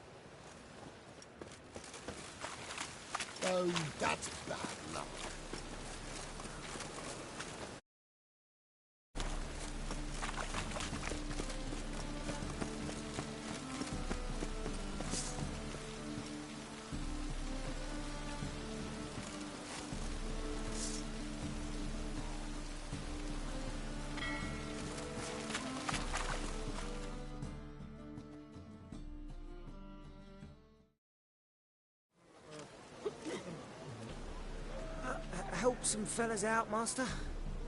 Oh, that's bad luck. Help some fellas out, Master.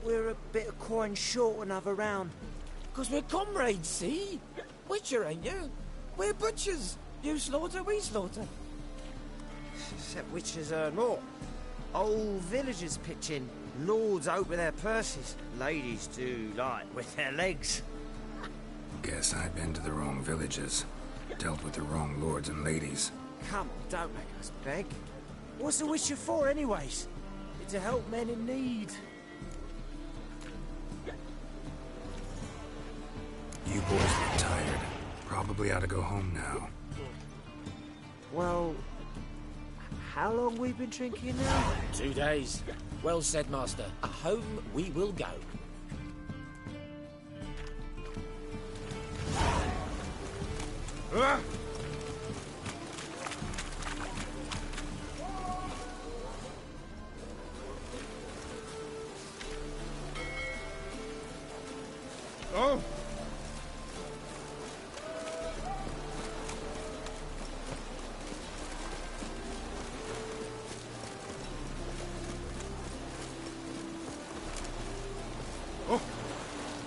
We're a bit of coin short another round. 'Cause we're comrades, see? Witcher, ain't you? We're butchers. You slaughter, we slaughter. Except witchers earn more. Old villagers pitch in. Lords open their purses. Ladies do light with their legs. Guess I've been to the wrong villages. Dealt with the wrong lords and ladies. Come on, don't make us beg. What's the witcher for, anyways? It's to help men in need. You boys look tired. Probably ought to go home now. Well, how long we been drinking now? 2 days. Well said, Master. Home we will go. Oh!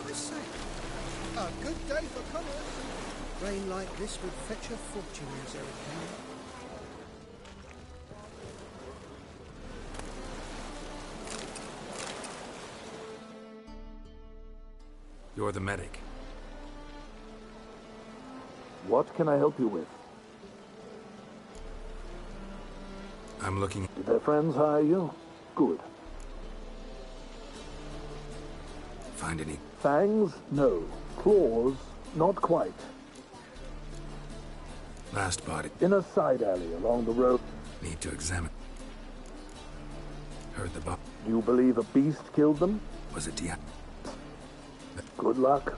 I say, a good day for commerce. Rain like this would fetch a fortune in Zerrikane. You're the medic. What can I help you with? I'm looking... Did their friends hire you? Good. Find any... Fangs? No. Claws? Not quite. Last body. In a side alley along the road. Need to examine. Heard the body. Do you believe a beast killed them? Was it Diane? Good luck.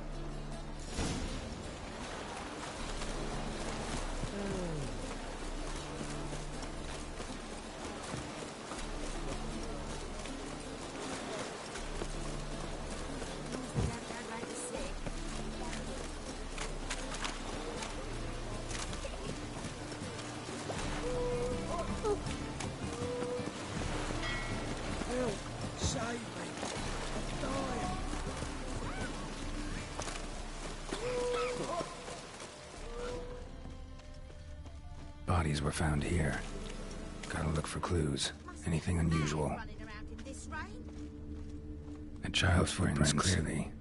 Save me. I'm dying. Bodies were found here. Gotta look for clues. Anything unusual? A child's footprints, clearly.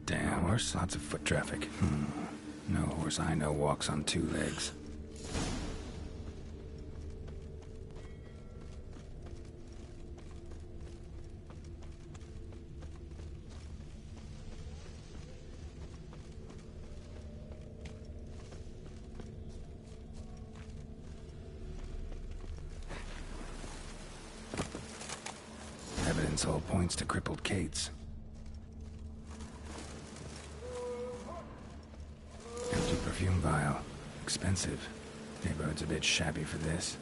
Damn, horse, lots of foot traffic. No horse I know walks on two legs. Evidence all points to crippled Kate's. Empty perfume vial. Expensive. Neighborhood's a bit shabby for this.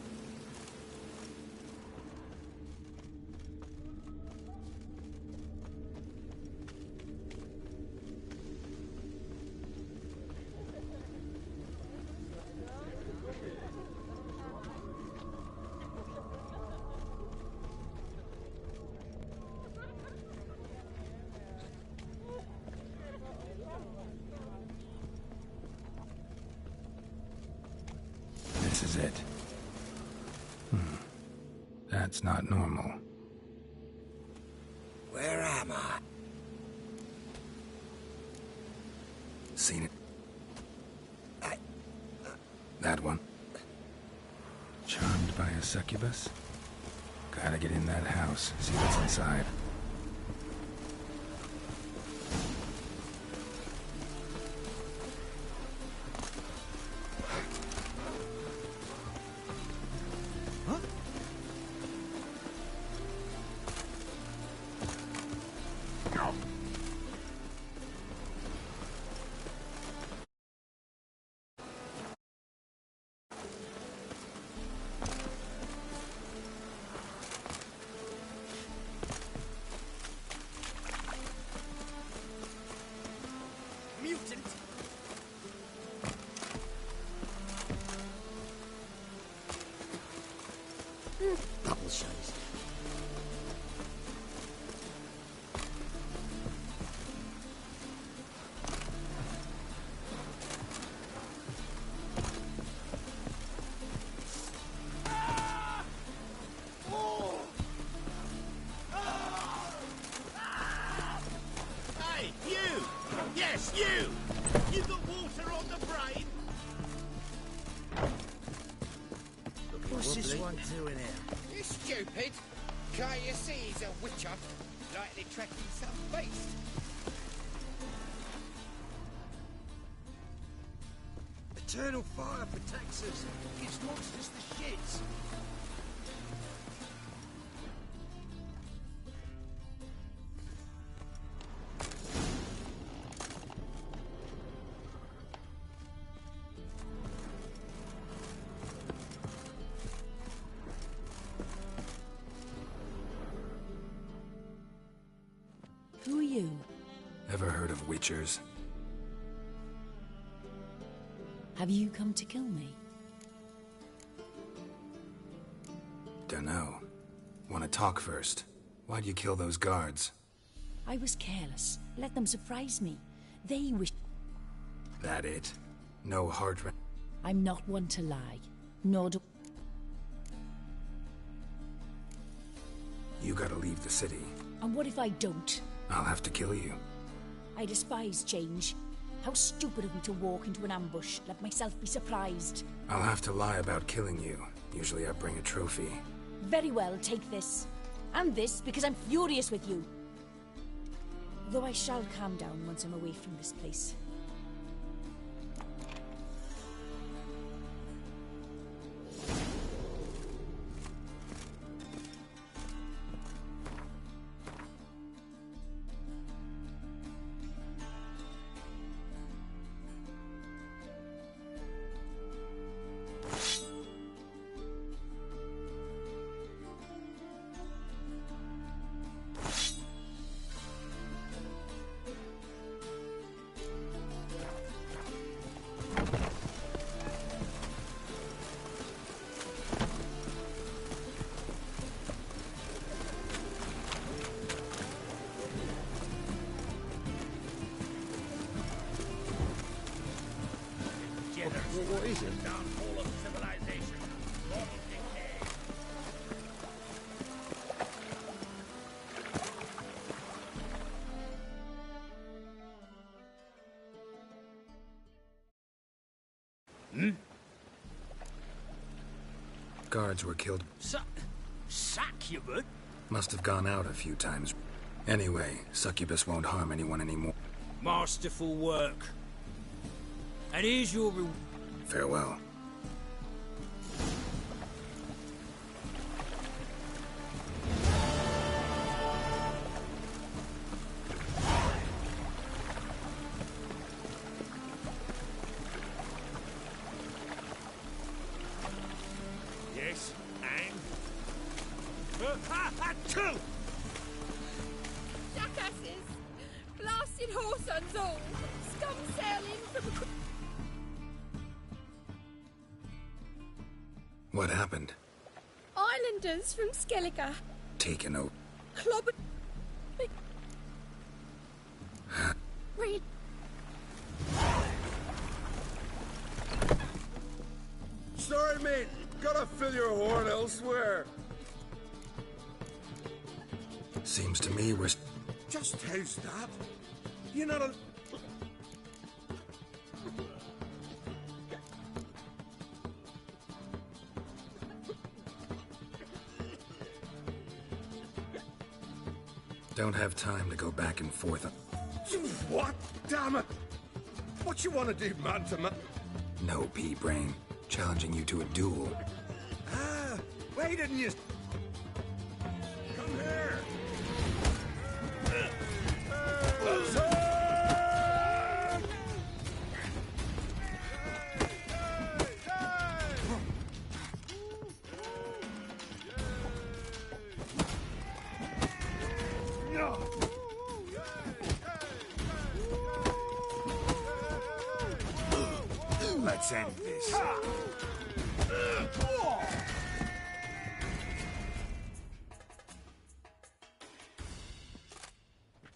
This is it. That's not normal. Where am I? Seen it? That one. Charmed by a succubus? Gotta get in that house, see what's inside. Double shows. Hey, you! Yes, you! You got water on the brain? What's this one doing here? You stupid! Can't you see he's a witcher? Likely tracking some beast. Eternal fire protects us. Gives monsters the shits. Who are you? Ever heard of witchers? Have you come to kill me? Dunno. Wanna talk first? Why'd you kill those guards? I was careless. Let them surprise me. They wish... That it? No heart... I'm not one to lie. Nor do... You gotta leave the city. And what if I don't? I'll have to kill you. I despise change. How stupid of me to walk into an ambush, let myself be surprised. I'll have to lie about killing you. Usually I bring a trophy. Very well, take this. And this, because I'm furious with you. Though I shall calm down once I'm away from this place. What is it? Downfall of civilization. Mortal decay. guards were killed. Succubus? Must have gone out a few times. Anyway, Succubus won't harm anyone anymore. Masterful work. And here's your reward. Farewell. Yes, and? Two! Jackasses! Blasted whoresons all! Scum sailing from... What happened? Islanders from Skellige. Taken out. Clobbered... Read... Sorry, mate. Gotta fill your horn elsewhere. Seems to me we're... Just how's that? You're not a... Don't have time to go back and forth. What? Damn it! What you want to do, man to man? No, pea-brain. Challenging you to a duel. Ah, why didn't you... Come here! Let's end this.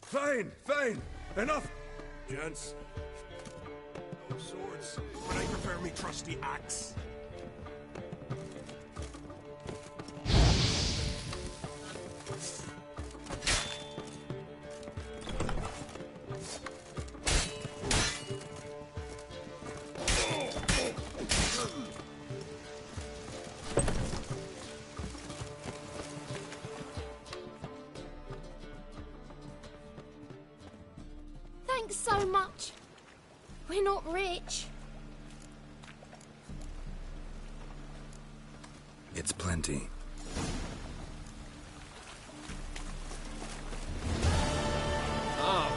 Fine, fine. Enough. Gents. No swords, but I prefer me trusty axe. Thanks so much. We're not rich. It's plenty. Oh.